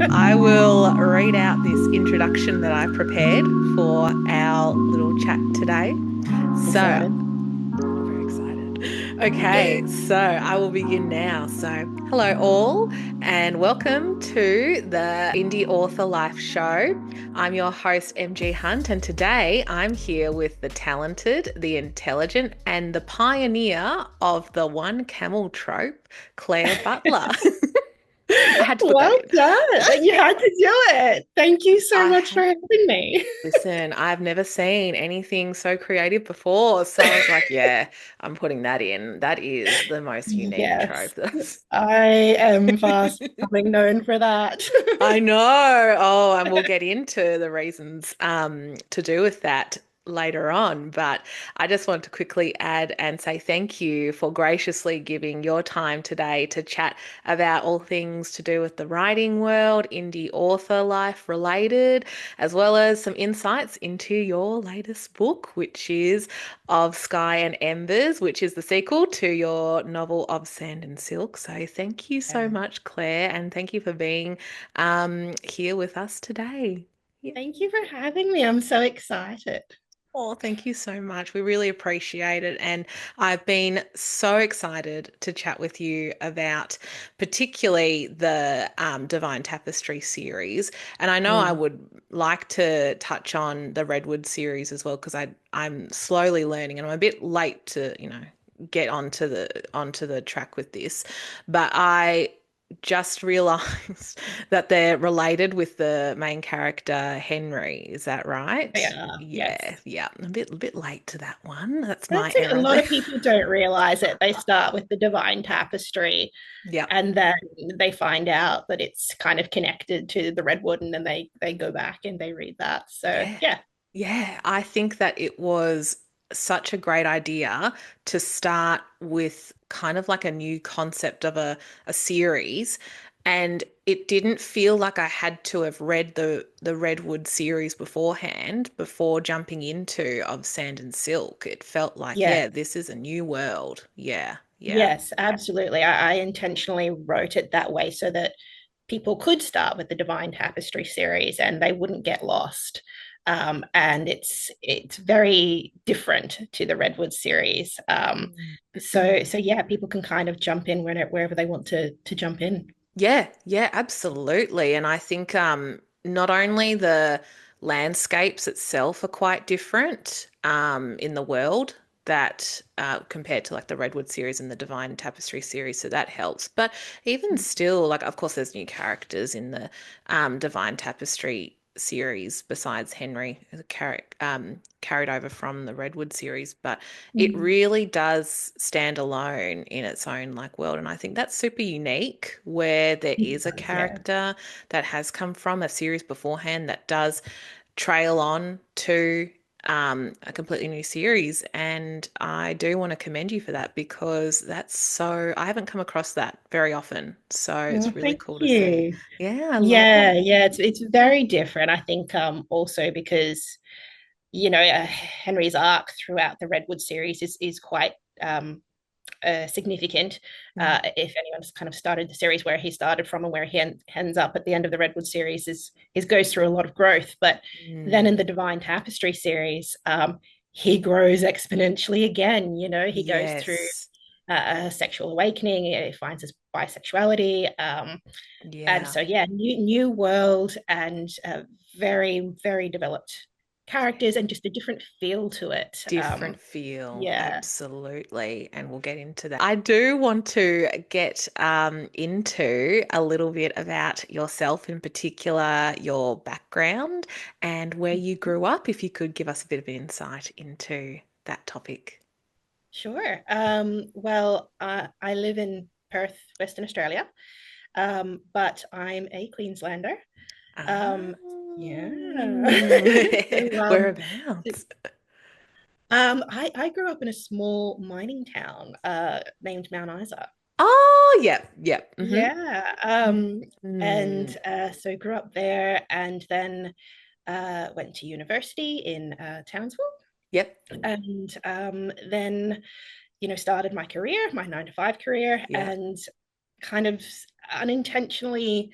I will read out this introduction that I prepared for our little chat today. So, Excited. very excited. Okay, so I will begin now. So, hello all, and welcome to the Indie Author Life Show. I'm your host, MG Hunt, and today I'm here with the talented, the intelligent, and the pioneer of the one-camel-trope, Claire Butler. I had to put that Well in. done. You had to do it. Thank you so I much for had having me. Listen, I've never seen anything so creative before. So I was like, yeah, I'm putting that in. That is the most unique Yes, trope. That's I am fast becoming known for that. I know. Oh, and we'll get into the reasons to do with that later on. But I just want to quickly add and say thank you for graciously giving your time today to chat about all things to do with the writing world, indie author life related, as well as some insights into your latest book, which is of Sky and Embers, which is the sequel to your novel of Sand and Silk. So thank you so Yeah. much, Claire, and thank you for being here with us today. Yeah. Thank you for having me. I'm so excited. Oh, thank you so much. We really appreciate it. And I've been so excited to chat with you about particularly the Divine Tapestry series. And I know I Mm. would like to touch on the Redwood series as well, because I'm slowly learning and I'm a bit late to, get onto the track with this. But I just realized that they're related with the main character Henry. Is that right? Yeah, Yeah, yes. yeah. A bit late to that one. That's my That's it. A error lot there. of people don't realize it. They start with the Divine Tapestry Yep. and then they find out that it's kind of connected to the Redwood and then they go back and they read that. So, Yeah. yeah. Yeah. I think that it was such a great idea to start with kind of like a new concept of a series. And it didn't feel like I had to have read the Redwood series beforehand before jumping into of Sand and Silk. It felt like, Yeah. yeah, this is a new world. Yeah. Yeah. Yes, absolutely. I intentionally wrote it that way so that people could start with the Divine Tapestry series and they wouldn't get lost. And it's very different to the Redwood series. So yeah, people can kind of jump in wherever they want to jump in. Yeah, yeah, absolutely. And I think not only the landscapes itself are quite different in the world that compared to like the Redwood series and the Divine Tapestry series, so that helps. But even still, like of course, there's new characters in the Divine Tapestry series besides Henry, the carried over from the Redwood series, but it Mm. really does stand alone in its own like world. And I think that's super unique where there It is a does, yeah. character that has come from a series beforehand that does trail on to a completely new series. And I do want to commend you for that because I haven't come across that very often. So Well, it's really thank cool to see. you. Yeah, I love Yeah, it. yeah, it's very different. I think also because Henry's arc throughout the Redwood series is quite significant. Mm, If anyone's kind of started the series where he started from and where he ends up at the end of the Redwood series is goes through a lot of growth. But then mm, in the Divine Tapestry series, he grows exponentially again. He goes through yes. a sexual awakening. He finds his bisexuality, and Yeah. so yeah, new world and very very developed characters and just a different feel to it. Different feel, Yeah, absolutely. And we'll get into that. I do want to get into a little bit about yourself in particular, your background, and where you grew up, if you could give us a bit of insight into that topic. sure. Well, I live in Perth, Western Australia, but I'm a Queenslander. Ah, Um, yeah. So, whereabouts? I grew up in a small mining town named Mount Isa. Oh, yep, yep. Yeah. Mm. And so grew up there and then went to university in Townsville Yep, and then, started my career, my 9 to 5 career, yep. and kind of unintentionally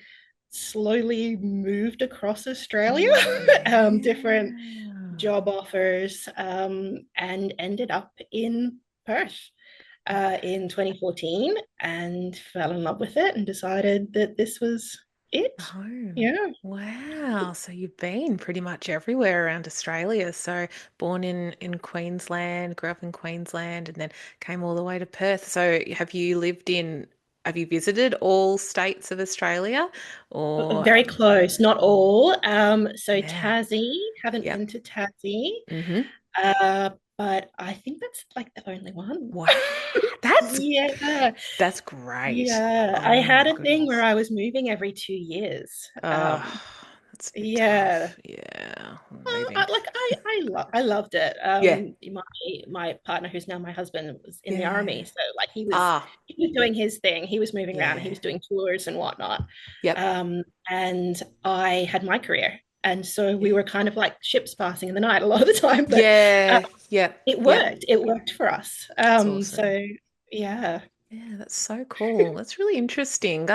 slowly moved across Australia, different Yeah. job offers, and ended up in Perth in 2014 and fell in love with it and decided that this was it. Home. Yeah. Wow. So you've been pretty much everywhere around Australia. So born in Queensland, grew up in Queensland, and then came all the way to Perth. So have you visited all states of Australia? Or Very close, not all. So yeah. Tassie, haven't Yep. been to Tassie, Mm-hmm. but I think that's like the only one. Wow. That's Yeah, that's great. yeah. I Oh had my a thing where goodness. I was moving every 2 years. Oh, that's a bit Yeah, tough. Yeah. well, Moving. I loved it. Yeah. My partner, who's now my husband, was in the army, Yeah. so like Ah, he was doing his thing. He was moving around. He yeah. was doing tours and whatnot. Yep. And I had my career, and so we Yeah. were kind of like ships passing in the night a lot of the time. But uh, Yeah. Yep. it Yep. worked. It worked for us. That's awesome. So yeah, Yeah, that's so cool. That's really interesting.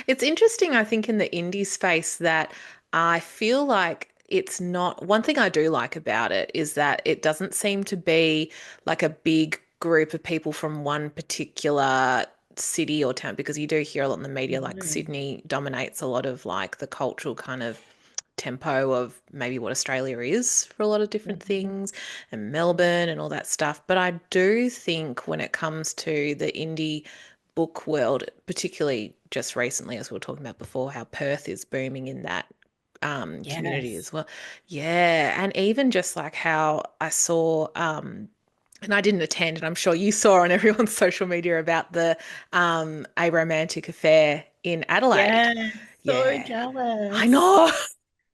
It's interesting, I think, in the indie space that I feel like it's not. One thing I do like about it is that it doesn't seem to be like a big group of people from one particular city or town, because you do hear a lot in the media, like mm, Sydney dominates a lot of like the cultural kind of tempo of maybe what Australia is for a lot of different mhm, things, and Melbourne and all that stuff. But I do think when it comes to the indie book world, particularly just recently, as we were talking about before, how Perth is booming in that community yes, as well. Yeah. And even just like how I saw, and I didn't attend, and I'm sure you saw on everyone's social media about the a romantic affair in Adelaide. yes, so Yeah. I jealous. know.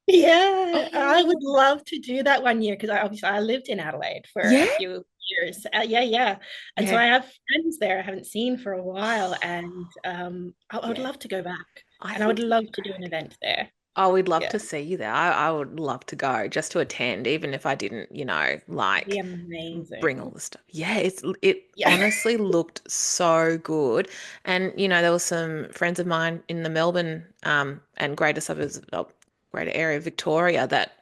Yeah, I would Oh, love to do that one year because I lived in Adelaide for yeah, a few years. Yeah, yeah, and so yeah. I have friends there I haven't seen for a while, and I would Yeah, love to go back, I and I would think it'd be love to do an great. event there. Oh, we'd love Yeah, to see you there. I would love to go just to attend, even if I didn't, it'd be like bring all amazing. the stuff. Yeah, it Yeah, honestly looked so good. And there was some friends of mine in the Melbourne and greater suburbs, greater area of Victoria that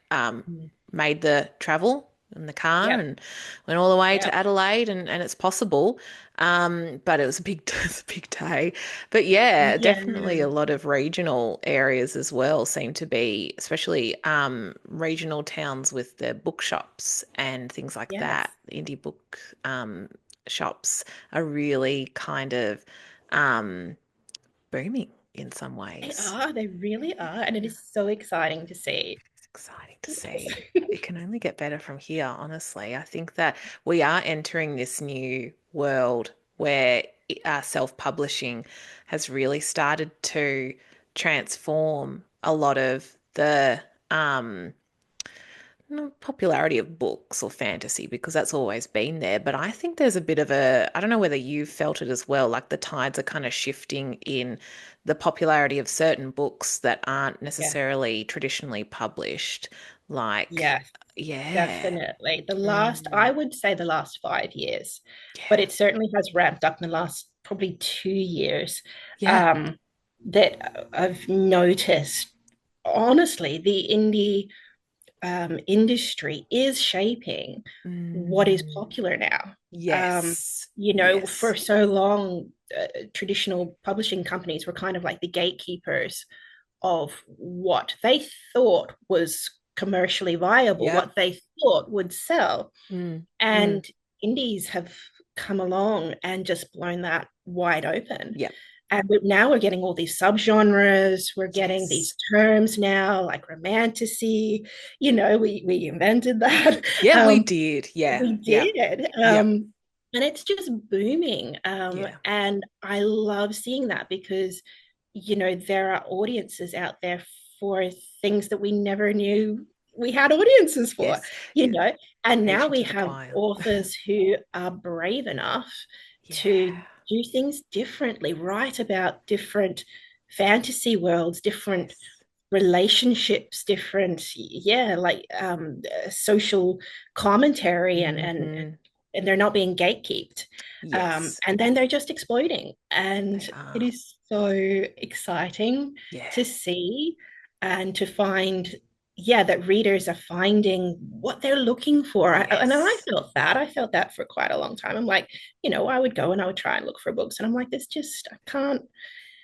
mm, made the travel in the car yep, and went all the way to yep, Adelaide, and it's possible. But it was a big it was a big day. But yeah, yeah, definitely a lot of regional areas as well seem to be, especially regional towns with their bookshops and things like that. yes. Indie book shops are really kind of um, booming in some They ways. are, they really are, and it Yeah. is so exciting to see. It's exciting to see. It can only get better from here, honestly. I think that we are entering this new world where self-publishing has really started to transform a lot of the popularity of books or fantasy, because that's always been there. But I think there's a bit of I don't know whether you've felt it as well, like the tides are kind of shifting in the popularity of certain books that aren't Yeah, necessarily traditionally published. Like, yes. yeah. Definitely. I Mm, would say the last 5 years, but yeah. it certainly has ramped up in the last probably 2 years. Yeah. Um, that I've noticed, honestly, the indie industry is shaping what is Mm, popular now. Um, yes. for Yes. so long, traditional publishing companies were kind of like the gatekeepers of what they thought was commercially viable, Yep. what they thought would sell. Mm, mm, And indies have come along and just blown that wide open. yep. And now we're getting all these subgenres. We're getting these Yes. terms now, like romantasy. We invented that. Yeah, we Um, did. Yeah. we Yep. did. Yep. And it's just booming. Yeah. And I love seeing that because, there are audiences out there for things that we never knew we had audiences for, Yes. you Yeah. know. And now Preaching we to the have choir. authors who are brave enough to Yeah. do things differently, write about different fantasy worlds, different Yes. relationships, different, yeah, like social commentary and Hmm. and they're not being gatekept. Yes, And then they're just exploding. And they it are. is so exciting Yeah. to see and to find, yeah, that readers are finding what they're looking for. And I Yes. felt that. I felt that for quite a long time. I'm like, I would go and I would try and look for books. And I'm like, I can't,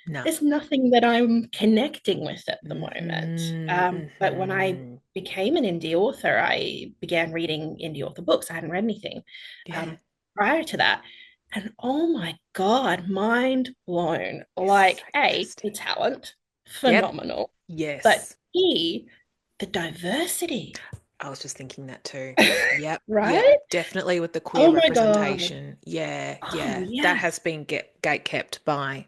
No. there's nothing that I'm connecting with at the moment. Mm-hmm. But when I Mm-hmm. became an indie author, I began reading indie author books. I hadn't read anything Yeah. um, prior to that. And oh my God, mind blown. It's Like, so A, the interesting. talent, Yep. phenomenal. But Yes. B, the diversity, I was just thinking that too. Yep. Yeah. right? Definitely with the queer Oh my God. representation. Yeah. Oh, Yeah. That has yes. been gate kept by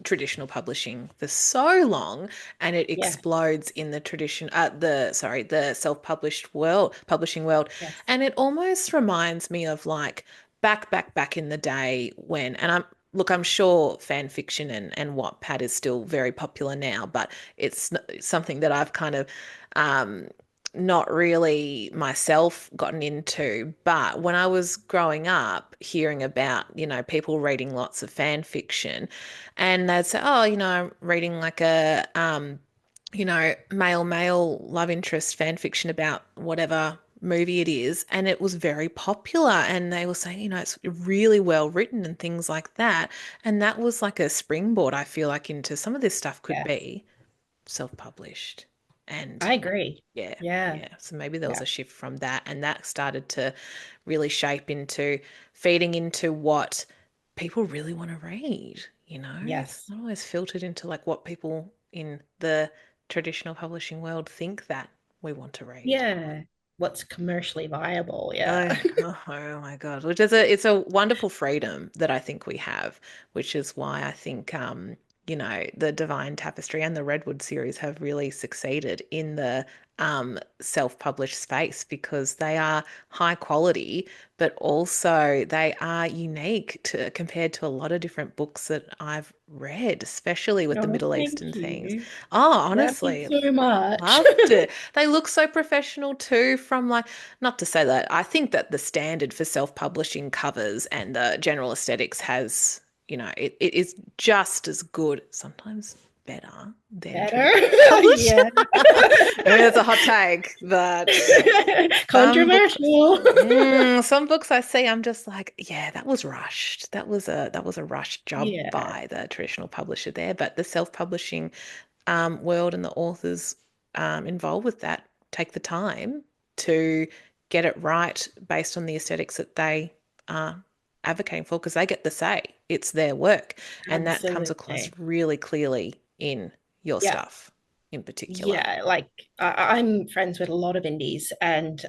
traditional publishing for so long, and it Yeah. explodes in the the self-published world, publishing world. Yes. And it almost reminds me of like back in the day when, and I'm sure fan fiction and Wattpad is still very popular now, but it's something that I've kind of um not really myself gotten into. But when I was growing up, hearing about, people reading lots of fan fiction, and they'd say, oh, I'm reading like a, male love interest fan fiction about whatever movie it is. And it was very popular. And they were saying, it's really well written and things like that. And that was like a springboard, I feel like, into some of this stuff could Yeah. be self-published. And I agree. yeah, Yeah. yeah. So maybe there was Yeah. a shift from that, and that started to really shape into feeding into what people really want to read. It's Yes. not always filtered into like what people in the traditional publishing world think that we want to read. Yeah. What's commercially viable? Yeah. Oh my God. Which is it's a wonderful freedom that I think we have, which is why I think the Divine Tapestry and the Redwood series have really succeeded in the self-published space, because they are high quality, but also they are unique compared to a lot of different books that I've read, especially with the Oh, Middle thank Eastern things. you. Oh, That means honestly, so much. loved it. They look so professional too, from like, not to say that I think that the standard for self-publishing covers and the general aesthetics has, it is just as good, sometimes better than Better. traditional publishing. Yeah. It's a hot take, but some books, Controversial. some books I see, I'm just like, yeah, that was rushed. That was a rushed job Yeah. by the traditional publisher there. But the self-publishing world and the authors involved with that take the time to get it right based on the aesthetics that they are advocating for, because they get the say. It's their work. And that comes across Absolutely. really clearly in your Yeah. stuff in particular. Yeah. Like I'm friends with a lot of indies, and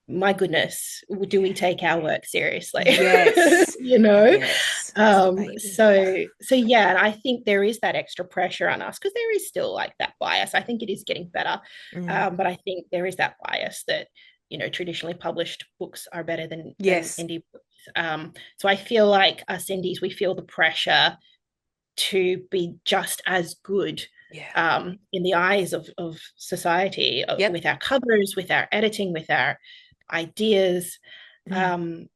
my goodness, do we take our work seriously? Yes. you know? Yes. It's the baby. So yeah, and I think there is that extra pressure on us because there is still like that bias. I think it is getting better. Mm. But I think there is that bias that, traditionally published books are better than Yes. indie books. So I feel like us indies, we feel the pressure to be just as good Yeah. in the eyes of society, Yep. with our covers, with our editing, with our ideas. Mm. Um,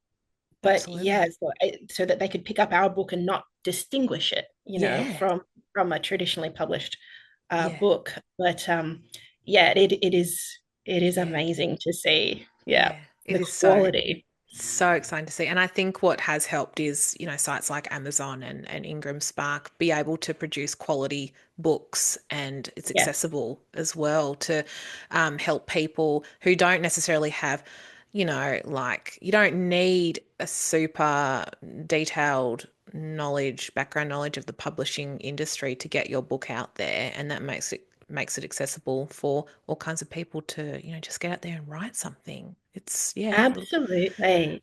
but yeah, Absolutely. so that they could pick up our book and not distinguish it, Yeah. from a traditionally published Yeah. book. But yeah, it is Yeah. amazing to see. Yeah, Yeah. It the is so quality. so exciting to see. And I think what has helped is, sites like Amazon and Ingram Spark be able to produce quality books, and it's Yes, accessible as well to help people who don't necessarily have, like, you don't need a super detailed background knowledge of the publishing industry to get your book out there. And that makes it accessible for all kinds of people to, just get out there and write something. It's, yeah, absolutely.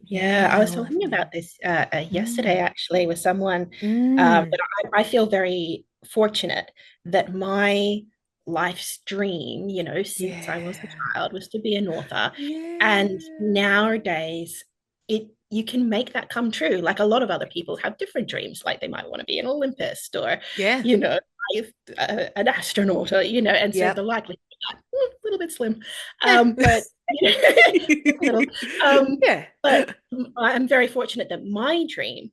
Yeah, I yeah, was talking lovely. about this yesterday Mm. actually with someone. Mm. But I feel very fortunate that my life's dream, since I was a Yeah. child, was to be an author. And Yeah. nowadays, you can make that come true. Like a lot of other people have different dreams, like they might want to be an Olympist or, Yeah. you know, an astronaut, or, and so the Yep. likelihood a little bit slim, Yeah. but a little. Um, Yeah. but I'm very fortunate that my dream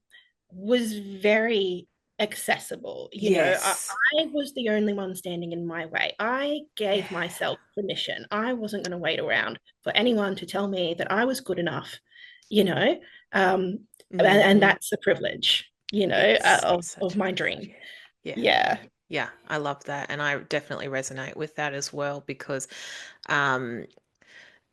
was very accessible. Yes. I was the only one standing in my way. I Yeah. gave myself permission. I wasn't going to wait around for anyone to tell me that I was good enough, you know, um, and Hmm. that's a privilege, Yes, it's of such a my privilege. dream. Yeah. Yeah. Yeah. Yeah. I love that. And I definitely resonate with that as well because um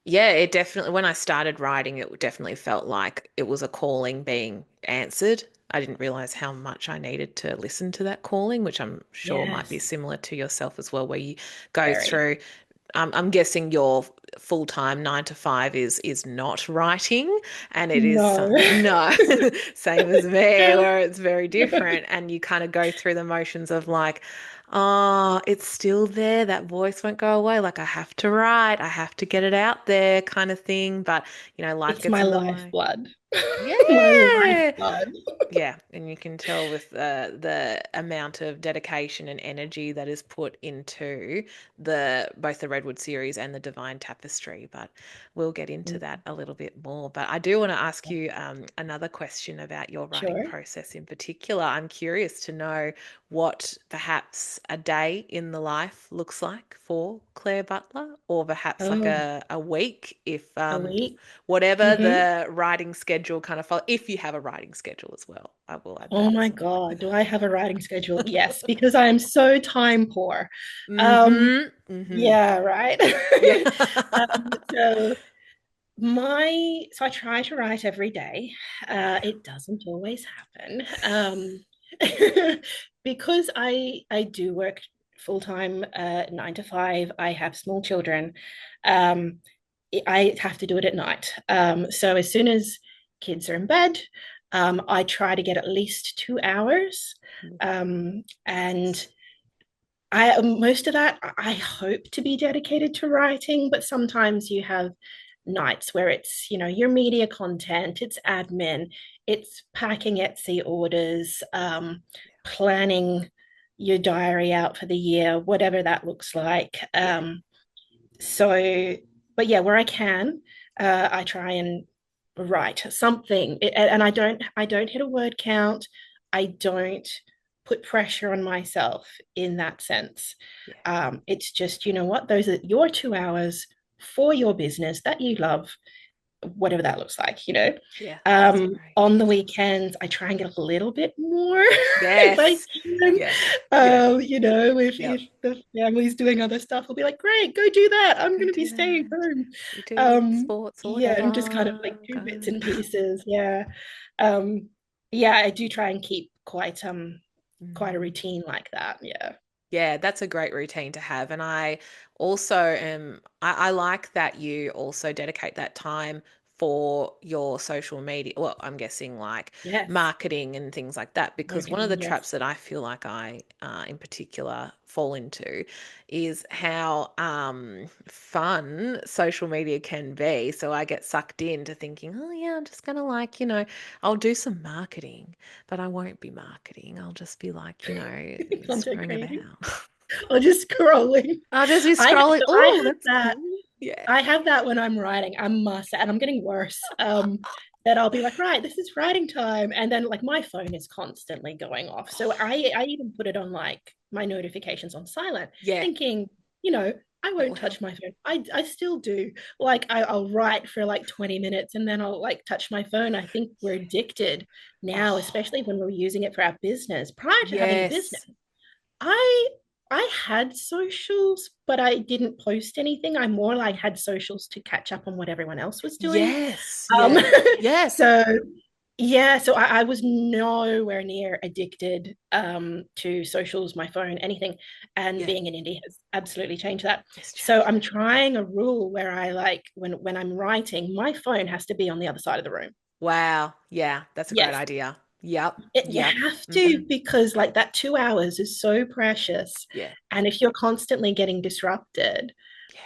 yeah, it definitely, when I started writing, it definitely felt like it was a calling being answered. I didn't realize how much I needed to listen to that calling, which I'm sure might be Yes. similar to yourself as well, where you go Very. through. I'm guessing your full time 9 to 5 is not writing, and it is No. some no, same as me, where it's very different, and you kind of go through the motions of like, oh, it's still there. That voice won't go away. Like I have to write, I have to get it out there, kind of thing. But life It's gets my in the way. lifeblood. My Yeah. lifeblood. Yeah, and you can tell with the amount of dedication and energy that is put into the both the Redwood series and the Divine Tapestry. But we'll get into that a little bit more. But I do want to ask you another question about your writing Sure. process in particular. I'm curious to know what perhaps a day in the life looks like for Claire Butler, or perhaps like Oh, a week, if a week. whatever Mm-hmm. the writing schedule kind of follow, if you have a writing schedule as well. I will add Oh that my as well. God. Do I have a writing schedule? Yes, because I am so time poor. Um, Mm-hmm. Mm-hmm. yeah, right. Yeah. So so I try to write every day. It doesn't always happen. Because I do work full time, 9 to 5. I have small children. Um, I have to do it at night. So as soon as kids are in bed, I try to get at least 2 hours. And Nice. I most of that I hope to be dedicated to writing, but sometimes you have nights where it's, your media content, it's admin, it's packing Etsy orders, planning your diary out for the year, whatever that looks like. Yeah. So, but yeah, where I can, I try and write something, and I don't hit a word count. I don't put pressure on myself in that sense. Yeah. It's just, you know what, those are your 2 hours for your business that you love, whatever that looks like. Yeah. That's great. On the weekends, I try and get a little bit more if I Yes. can. Yeah. Yeah. If Yep. the family's doing other stuff, I'll be like, great, go do that. I'm Go going to be do staying that. home. You do sports or Yeah, and just kind of whatever. like do bits Go. and pieces. Yeah. Um, yeah, I do try and keep quite a Mm. routine like that. Yeah. Yeah, that's a great routine to have. And I also I like that you also dedicate that time for your social media. Well, I'm guessing like Yes. marketing and things like that, because one of the Marketing, yes. traps that I feel like I, in particular, fall into is how fun social media can be. So I get sucked into thinking, oh, yeah, I'm just going to like, I'll do some marketing, but I won't be marketing. I'll just be like, Content screwing creating about. or just scrolling. I'll just be scrolling. So Oh, that's cool. Yeah. I have that when I'm writing. I must, and I'm getting worse. That I'll be like, right, this is writing time, and then like my phone is constantly going off. So I even put it on like my notifications on silent, Yeah, thinking, you know, I that won't will touch help. my phone. I still do. Like I'll write for like 20 minutes and then I'll like touch my phone. I think we're addicted now, especially Oh, when we're using it for our business. Prior to having a business, yes. I I had socials, but I didn't post anything. I more like had socials to catch up on what everyone else was doing. Yes. Um, Yeah. Yes. so yeah, so I was nowhere near addicted to socials, my phone, anything. And Yeah. being an indie has absolutely changed that. It's So changed I'm that. trying a rule where I like when I'm writing, my phone has to be on the other side of the room. Wow. Yeah, that's a great Yes, idea. Yep. you Yep. have Hmm. to, because like that 2 hours is so precious, Yeah. and if you're constantly getting disrupted,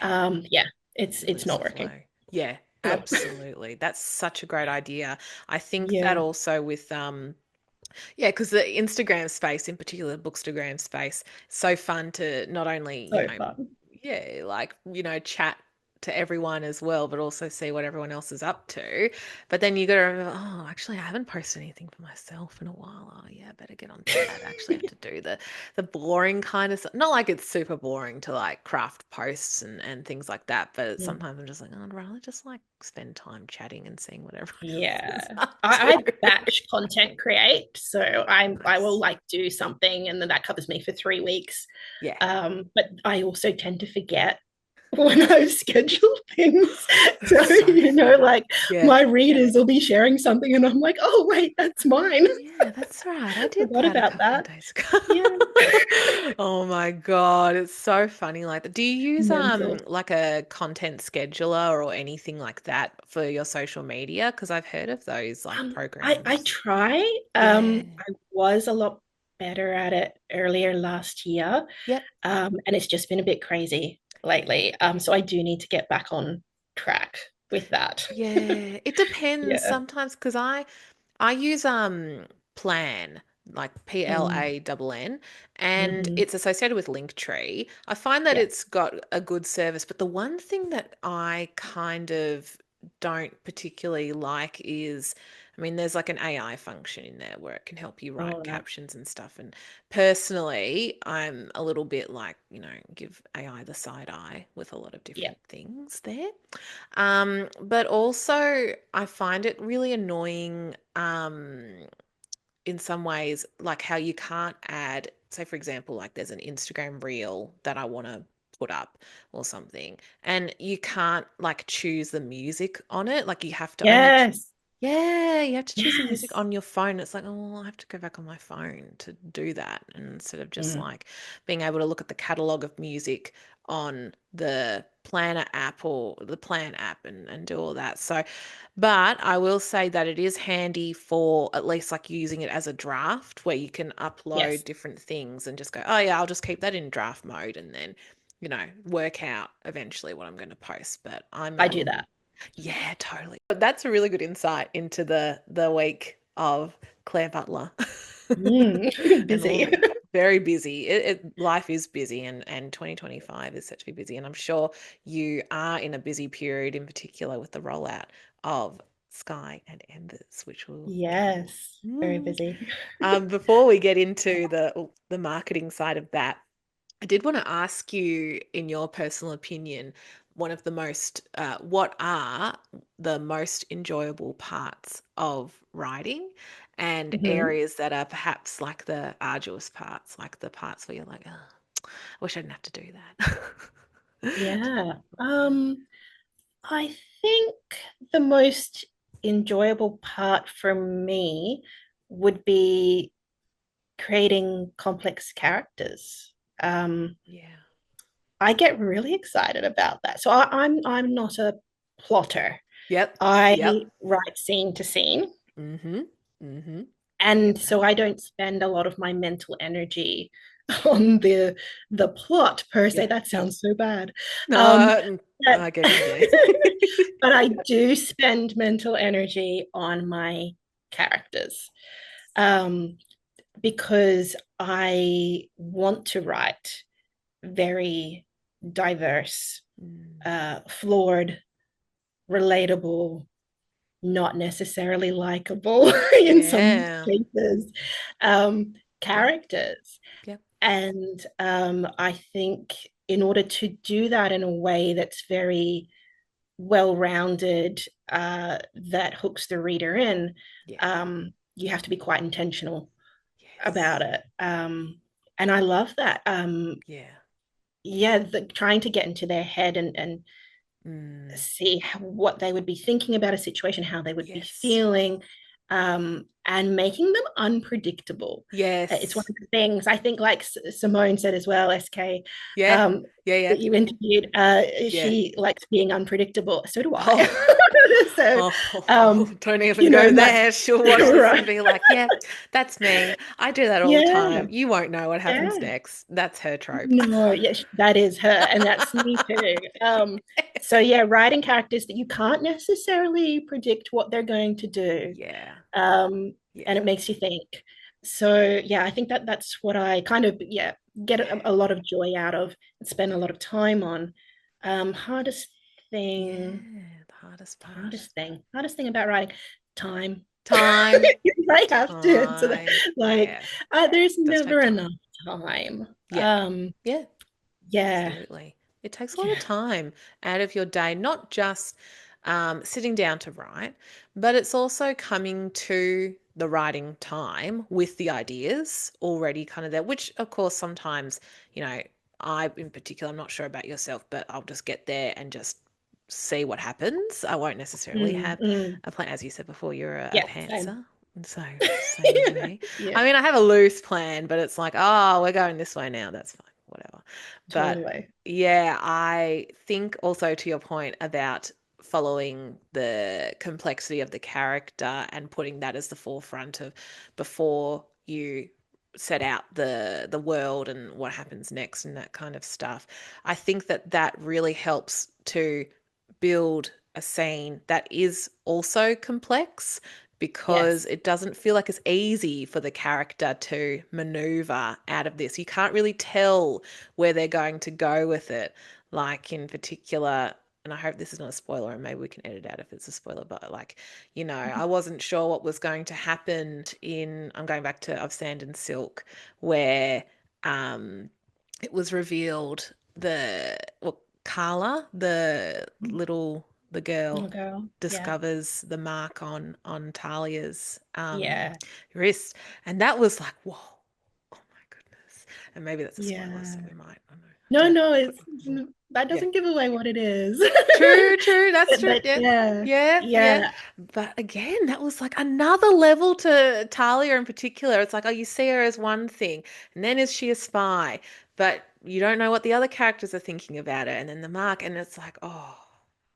Yeah. yeah, You it's lose not the flow. working. Yeah, No. absolutely. That's such a great idea. I think that Yeah, also with yeah, because the Instagram space, in particular, the Bookstagram space, so fun to not only, so fun. yeah, like, chat to everyone as well, but also see what everyone else is up to. But then you got to remember, oh, actually, I haven't posted anything for myself in a while. Oh, yeah, better get onto that. I actually have to do the boring kind of stuff. Not like it's super boring to like craft posts and things like that, but Mm. sometimes I'm just like, oh, I'd rather just like spend time chatting and seeing what everyone else is Yeah. up I to. batch content create. So I will Nice. like do something and then that covers me for 3 weeks. Yeah. But I also tend to forget when I've scheduled things. So, That's so funny. like Yeah. my readers will be sharing something and I'm like, oh wait, that's mine. Yeah, that's right. I did Forgot that a about couple of that. days ago. Yeah. Oh my God, it's so funny like that. Do you use Mental. like a content scheduler or anything like that for your social media? Because I've heard of those like I programs. try. Yeah. I was a lot better at it earlier last year. Yep. And it's just been a bit crazy lately. So I do need to get back on track with that. Yeah, it depends Yeah. sometimes because I use Plan, like Mm. PLANN, and Hmm. it's associated with Linktree. I find that Yeah. it's got a good service, but the one thing that I kind of don't particularly like is, I mean, there's like an AI function in there where it can help you write All right. captions and stuff. And personally, I'm a little bit like, give AI the side eye with a lot of Yeah. different things there. But also I find it really annoying in some ways, like how you can't add, say for example, like there's an Instagram reel that I want to put up or something, and you can't like choose the music on it. Like you have to only Yes. yeah, you have to choose the music Yes. on your phone. It's like, oh, well, I have to go back on my phone to do that. And instead of just Mm. like being able to look at the catalogue of music on the planner app or the plan app and do all that. So, but I will say that it is handy for at least like using it as a draft where you can upload Yes. different things and just go, oh, yeah, I'll just keep that in draft mode and then, work out eventually what I'm going to post. But I'm a I do little that. yeah, totally. But that's a really good insight into the week of Claire Butler. Mm. And Busy. very busy. Life is busy and 2025 is set to be busy. And I'm sure you are in a busy period in particular with the rollout of Sky and Embers, which will get Yes. Very mm. busy. Before we get into the marketing side of that, I did want to ask you, in your personal opinion, what are the most enjoyable parts of writing and Mhm. areas that are perhaps like the arduous parts, like the parts where you're like, oh, I wish I didn't have to do that. Yeah. I think the most enjoyable part for me would be creating complex characters. Yeah. I get really excited about that. So I'm not a plotter. Yep. I Yep. write scene to scene. Mm-hmm. Mm-hmm. Get And so that. I don't spend a lot of my mental energy on the plot per se. Yeah. That sounds so bad. Um, No, but, I get you there. but I do spend mental energy on my characters. Um, because I want to write very diverse, Mm. flawed, relatable, not necessarily likable in some Yeah. cases, Yeah. characters. Yep. And I think in order to do that in a way that's very well rounded, that hooks the reader in, Yeah. you have to be quite intentional about Yes. it. And I love that. Yeah. Yeah, trying to get into their head and Mm. see what they would be thinking about a situation, how they would be Yes. feeling, and making them unpredictable. It's one Yes. of the things I think, like Simone said as well, SK, Yeah. um, Yeah. Yeah. that you interviewed. Yeah. She likes being unpredictable. So do I. Oh, So, don't even go and that's there. She'll watch this and right. be like, yeah, that's me. I do that all the Yeah, time. You won't know what happens yeah. next. That's her trope. No, yes, that is her, and that's me too. So yeah, writing characters that you can't necessarily predict what they're going to do, Yeah. and Yeah. it makes you think. So yeah, I think that that's what I kind of get Yeah. a lot of joy out of and spend a lot of time on. Hardest thing, Yeah, the hardest part. hardest thing about writing, time. Time, I have to answer that. time. Like, Yeah, there's does never take time. enough time. Yeah, yeah, Yeah, absolutely. It takes a lot of yeah, time out of your day, not just sitting down to write, but it's also coming to the writing time with the ideas already kind of there, which of course sometimes, you know, I in particular, I'm not sure about yourself, but I'll just get there and just see what happens. I won't necessarily have mm. a plan. As you said before, you're a Yeah, same. pantser. And so same as me. Yeah, I mean, I have a loose plan, but it's like, oh, we're going this way now. That's fine, whatever. But totally. yeah, I think also to your point about following the complexity of the character and putting that as the forefront of before you set out the world and what happens next and that kind of stuff. I think that that really helps to build a scene that is also complex because Yes. it doesn't feel like it's easy for the character to maneuver out of this. You can't really tell where they're going to go with it. Like in particular, and I hope this is not a spoiler, and maybe we can edit out if it's a spoiler, but like, you know, I wasn't sure what was going to happen in, I'm going back to Of Sand and Silk, where um it was revealed well, Carla, the Oh, girl girl. Yeah. discovers the mark on Talia's Yeah. wrist, and that was like, whoa, oh my goodness. And maybe that's a spoiler, so Yeah. we might, I don't know, No, do no, put, it's oh, that yeah. doesn't give away what it is. True, true, that's true. But Yeah, yeah, yeah, yeah. yeah. But again, that was like another level to Talia in particular. It's like, oh, you see her as one thing, and then is she a spy? But you don't know what the other characters are thinking about her, and then the mark, and it's like, oh,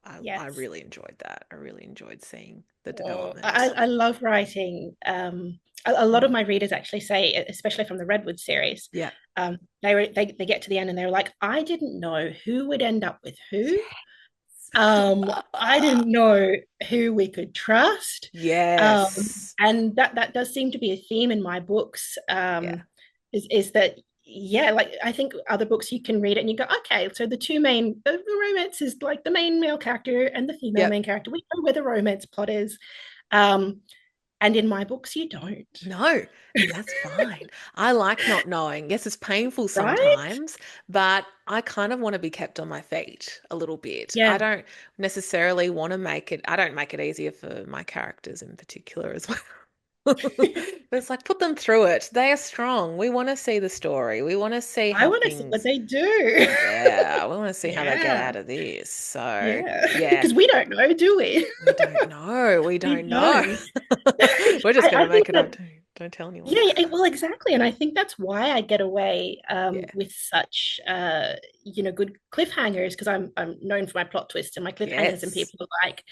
I Yes. really enjoyed that. I really enjoyed seeing the Oh, development. I love writing. A lot of Mm. my readers actually say, especially from the Redwood series, Yeah. they get to the end and they're like, I didn't know who would end up with who. Yes. I didn't know who we could trust. Yes. And that does seem to be a theme in my books. Yeah. Is that yeah, like I think other books you can read it and you go, okay, so the romance is like the main male character and the female Yep. main character. We know where the romance plot is. Um, and in my books, you don't. No, and that's fine. I like not knowing. Yes, it's painful Right? sometimes, but I kind of want to be kept on my feet a little bit. I Yeah. don't necessarily want to make it, I don't make it easier for my characters in particular as well. But it's like put them through it. They are strong. We want to see the story. We want to see I how want to see what things, they do. yeah, we want to see how they get Yeah. out of this. So, Yeah. yeah, Because we don't know, do we? we don't know. We We don't know. don't. We're just I gonna think make it up. that Don't tell anyone. yeah, well, exactly. And I think that's why I get away Yeah. with such good cliffhangers because I'm known for my plot twists and my cliffhangers, and Yes. people are like,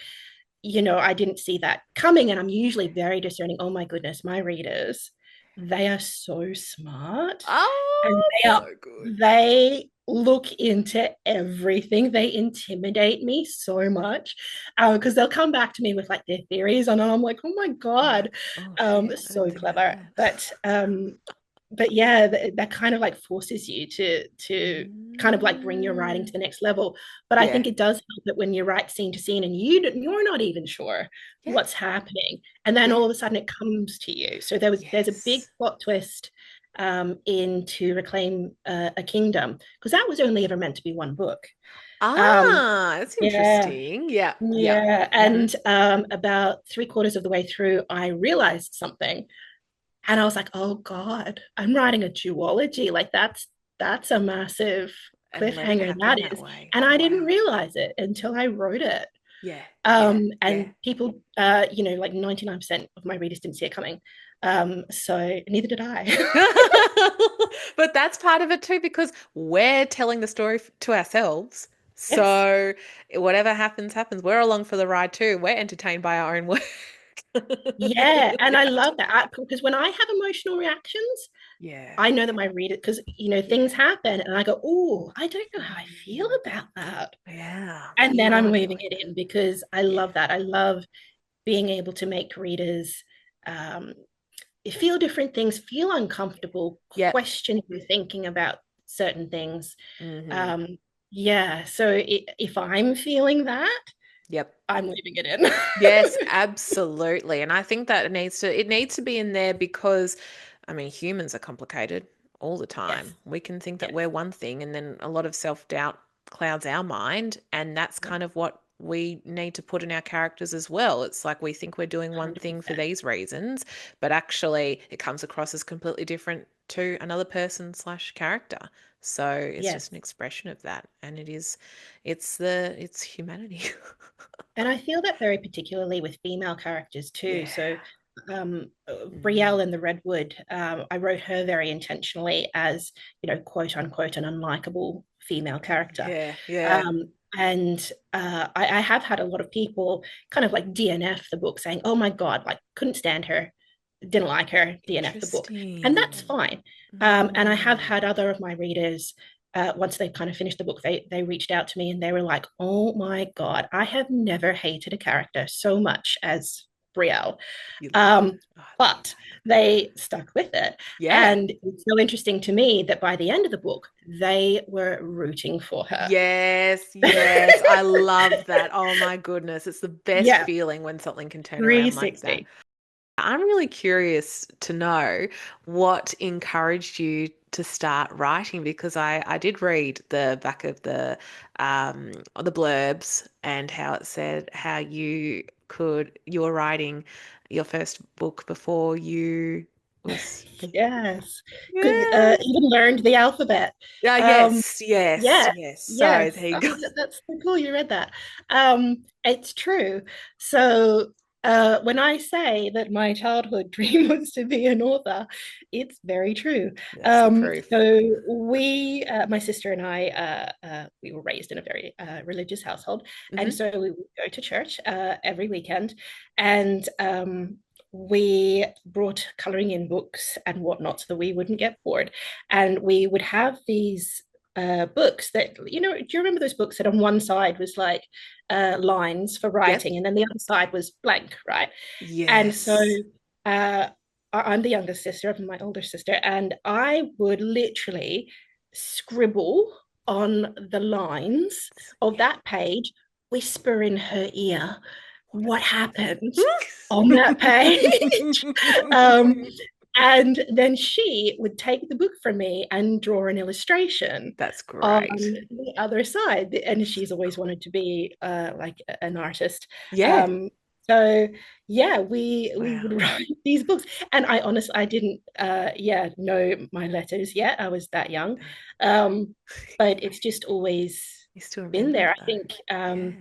I didn't see that coming. And I'm usually very discerning. Oh my goodness, my readers, they are so smart. And Oh, it's so good. they look into everything. They intimidate me so much because they'll come back to me with like their theories, and I'm like, oh my Yeah. god, Oh shit, I didn't so think about clever. that. But yeah, that kind of like forces you to kind of like bring your writing to Mm. the next level. But I Yeah. think it does help that when you write scene to scene and you're not even sure Yeah. what's happening, and then Yeah. all of a sudden it comes to you. So there's a big Yes. plot twist in To Reclaim a Kingdom because that was only ever meant to be one book. Um, Ah, that's yeah, interesting. Yeah. Yeah. yeah, Mm-hmm. and about three-quarters of the way through, I realized something, and I was like, "Oh God, I'm writing a duology. Like that's a massive And let it cliffhanger happen that that is." way. And I didn't Wow. realize it until I wrote it. Yeah. Yeah. Yeah. And people, like 99% of my readers didn't see it coming. So neither did I. But that's part of it too, because we're telling the story to ourselves. Yes. So whatever happens, happens. We're along for the ride too. We're entertained by our own work. Yeah, and I love that because when I have emotional reactions, Yeah, I know that my reader, because things yeah. happen, and I go, "Oh, I don't know how I feel about that," Yeah, and you then I'm are weaving doing it that. in because I Yeah. love that. I love being able to make readers um, feel different things, feel uncomfortable, Yep. question your thinking about certain things. Hmm. Um, yeah, so if I'm feeling that, Yep. I'm leaving it in. Yes, absolutely. And I think that it needs to be in there because I mean humans are complicated all the Yes, time. We can think that yes, we're one thing and then a lot of self-doubt clouds our mind, and that's yeah, kind of what we need to put in our characters as well. It's like we think we're doing one thing for 100%. these reasons, but actually it comes across as completely different to another person slash character. So it's just Yes. an expression of that. And it's humanity. And I feel that very particularly with female characters too. Yeah. So Mm. Brielle in the Redwood, I wrote her very intentionally as, quote unquote, an unlikable female character. Yeah, yeah. Um, and I have had a lot of people kind of like DNF the book saying, oh my God, like couldn't stand her, didn't like her, DNF the book. And that's Interesting. fine. And I have Mm. had other of my readers, once they kind of finished the book, they reached out to me and they were like, "Oh my God, I have never hated a character so much as Brielle." You love Um, it. Oh, I love but that. they stuck with it, Yeah. and it's so interesting to me that by the end of the book, they were rooting for her. Yes, yes. I love that. Oh my goodness. It's the best Yeah, feeling when something can turn around like that. 360. I'm really curious to know what encouraged you to start writing because I did read the back of the blurbs and how it said how you were writing your first book before you was Yes. yes. Even learned the alphabet. Yeah, Um, yes, yes, yes, yes. So yes. there you go. Oh, that's so cool you read that. It's true. So when I say that my childhood dream was to be an author, it's very true. That's the proof. So my sister and I, we were raised in a very religious household, and Hmm. so we would go to church every weekend, and we brought coloring in books and whatnot so that we wouldn't get bored. And we would have these books that, do you remember those books that on one side was like lines for Yep. writing and then the other side was blank, right? And so Yes. uh, I'm the younger sister of my older sister, and I would literally scribble on the lines of Yeah. that page, whisper in her ear What what happened happens? on that page. um, and then she would take the book from me and draw an illustration That's on great. the other side. And That's she's so always cool. wanted to be like an artist. Yeah. Um, so yeah, we would Wow. write these books, and I honestly I didn't know my letters yet. I was that young, um, but it's just always You still been remember there. it I though. think Yeah.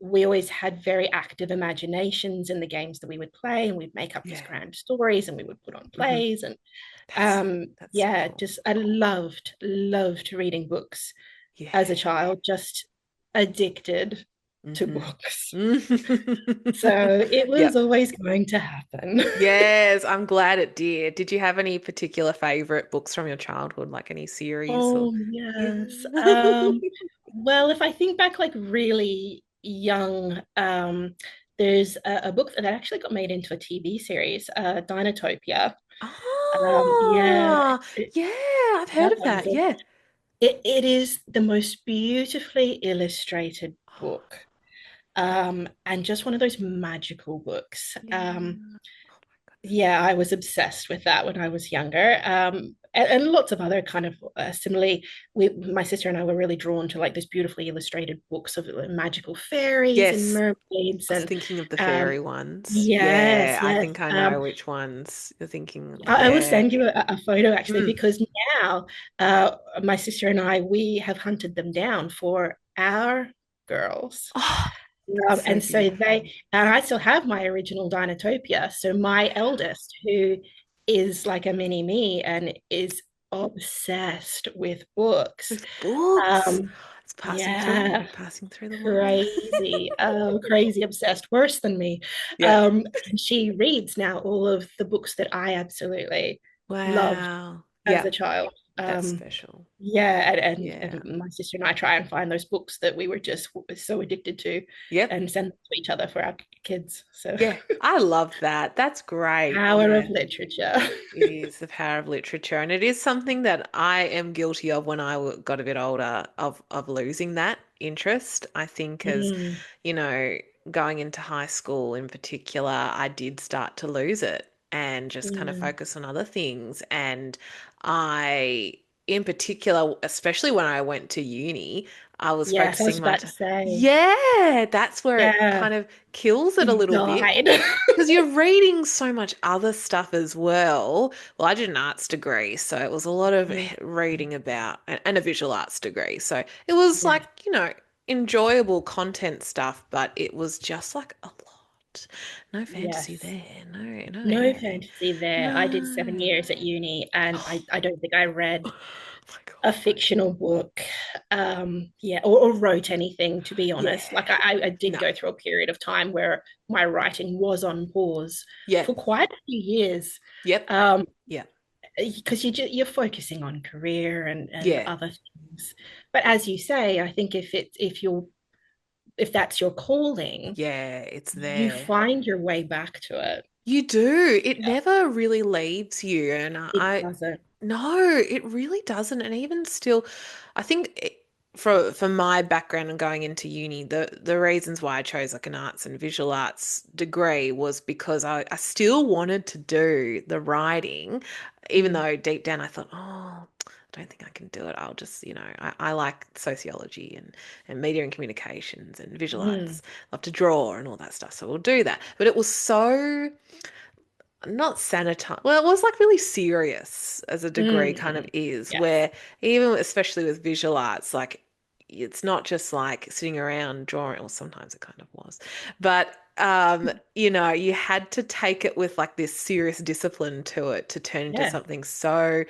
we always had very active imaginations in the games that we would play, and we'd make up these Yeah. grand stories, and we would put on Hmm. plays, and That's that's so yeah, cool. just I loved reading books as a Yeah. child, just addicted to Hmm. books. So it was Yep. always going to happen. Yes, I'm glad it did. Did you have any particular favorite books from your childhood, like any series or Oh, yeah. yes. Well, if I think back like really young, there's a book that actually got made into a TV series, Dinotopia. Yeah, Ah, yeah, I've heard that of that. wonderful. Yeah. It is the most beautifully illustrated Oh, book, and just one of those magical books. yeah. Oh my goodness. Yeah, I was obsessed with that when I was younger. And lots of other kind of similarly, my sister and I were really drawn to like these beautifully illustrated books of magical fairies and Yes, mermaids I was and thinking of the um, fairy ones. yes, Yeah, I yes. think I know which ones you're thinking. I will Yeah. send you a photo actually Mm. because now my sister and I we have hunted them down for our girls. Oh, that's so And so beautiful. and I still have my original Dinotopia. So my Wow. eldest, who is like a mini me and is obsessed with books. With books. Um, It's yeah, passing through the line. crazy, crazy obsessed, worse than me. Yeah. And she reads now all of the books that I absolutely loved Wow. as Yeah, a child. that's special. Yeah, Yeah. and my sister and I try and find those books that we were just so addicted to Yep. and send them to each other for our kids. So Yeah, I love that. That's great. power of Yeah. literature. It is the power of literature, and it is something that I am guilty of when got a bit older of losing that interest. I think as, Mm, you know, going into high school in particular, I did start to lose it and just kind of mm. focus on other things. And I, in particular, especially when I went to uni, I was Yes, I was focusing my about to time. say, Yeah, that's where it yeah, kind of kills it a it little bit died. because you're reading so much other stuff as well. Well, I did an arts degree, so it was a lot of Mm, reading about and a visual arts degree. So it was yeah, like, enjoyable content stuff, but it was just like a lot. No fantasy yes. there. No, No no, fantasy there. I did no. 7 years at uni, and I don't think I read Oh my a God. fictional book, yeah, or wrote anything, to be Yeah. honest. Like I did No. go through a period of time where my writing was on pause for Yep. quite a few years. Yep. Um, Yep. because you're focusing on career and Yeah. other things. But as you say, I think if that's your calling, Yeah. It's you there. find your way back to it. You do. It never really leaves you. And It doesn't. no, it really doesn't. And even still, I think for my background and going into uni, the reasons why I chose like an arts and visual arts degree was because I still wanted to do the writing, even Mm, though deep down I thought, oh, I don't think I can do it. I'll just, I like sociology and media and communications and visual mm, arts, love to draw and all that stuff. So we'll do that. But it was so not sanitized. Well, it was like really serious as a degree kind of mm. is, Yes. where even especially with visual arts, like it's not just like sitting around drawing, or sometimes it kind of was, but you had to take it with like this serious discipline to it to turn into Yeah. something so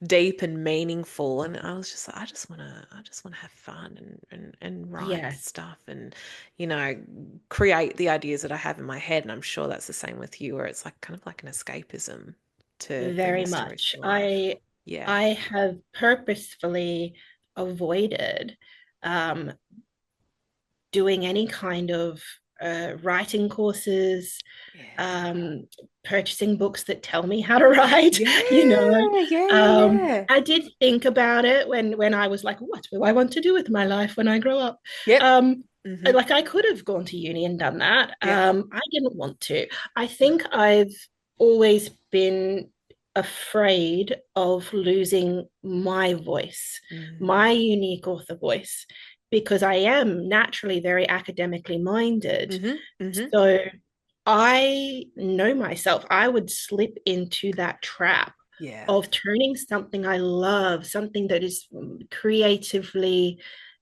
deep and meaningful. And I was just like, I just wanna have fun and write Yes. stuff and you know, create the ideas that I have in my head. And I'm sure that's the same with you, where it's like kind of like an escapism to bring Very your stories much. to life. I Yeah. I have purposefully avoided um, doing any kind of writing courses, Yeah. um, purchasing books that tell me how to write. Yeah. You know, Yeah. I did think about it when I was like, what do I want to do with my life when I grow up? Yep. Um, Hmm. like I could have gone to uni and done that. Yep. I didn't want to. I No. think I've always been afraid of losing my voice, my Mm. unique author voice, because I am naturally very academically minded. Hmm. Hmm. So I know myself. I would slip into that trap Yeah. of turning something I love, something that is creatively,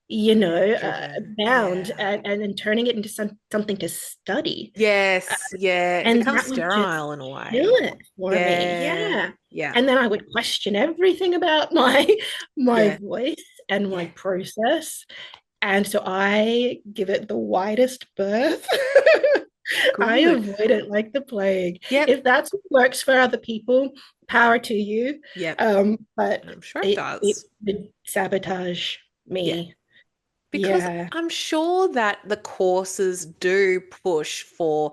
you know, Driven. bound, Yeah. and then turning it into something to study. Uh, Yes. Yeah. It and becomes that would just sterile in a kill way. it for me. Yeah. Yeah. Yeah. And then I would question everything about my Yeah. voice and my Yeah. process. And so I give it the widest berth. I Good. avoid it like the plague. Yep. If that's what works for other people, power to you. Yep. But I'm sure it it does. would sabotage Yeah. me. Because Yeah. I'm sure that the courses do push for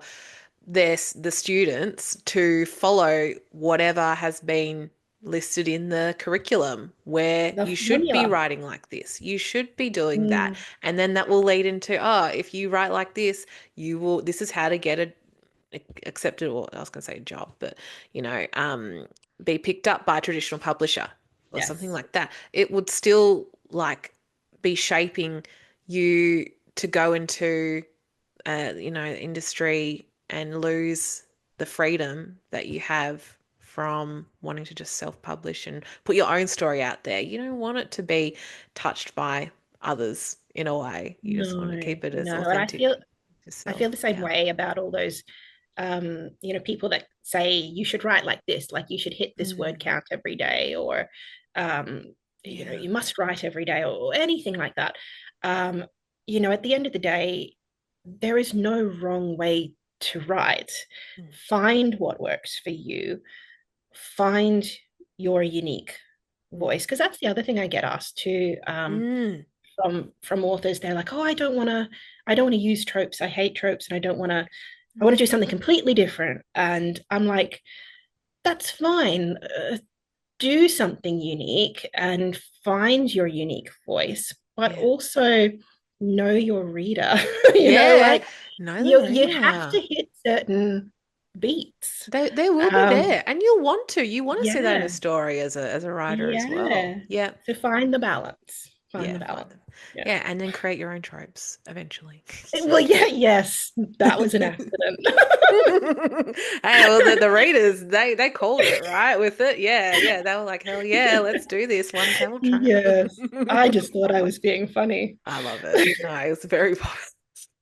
the students to follow whatever has been listed in the curriculum, where The you should be formula. writing like this, you should be doing that, Mm, and then that will lead into, oh, if you write like this, this is how to get a accepted, or I was going to say a job, but be picked up by a traditional publisher or something yes. like that. It would still like be shaping you to go into industry and lose the freedom that you have from wanting to just self-publish and put your own story out there. You don't want it to be touched by others in a way. You just want to No, keep it as no. And authentic to I feel yourself. the same Yeah. way about all those people that say you should write like this, like you should hit this word Mm, count every day, or um, yeah. you must write every day, or anything like that. Um, at the end of the day, there is no wrong way to write. Mm. Find what works for you, find your unique voice, because that's the other thing I get asked too. Mm. From authors, they're like, oh, I don't want to use tropes, I hate tropes, and I don't want to I want to do something completely different. And I'm like, that's fine. Do something unique and find your unique voice, but Yeah. also know your reader. Yeah. Like Know the you have to reader. hit certain beats. They will be Um, there, and you'll want to. You want to see that in a yeah, story as a writer as well. yeah. Yeah. So find the balance. Find Yeah, the find balance. them. Yeah. Yeah, and then create your own tropes eventually. Well, yeah, yes, that was an accident. Hey, well, the readers they called it right with it. Yeah, yeah, they were like, hell yeah, let's do this one camel trope. Yes, I just thought I was being funny. I love it. No, it was very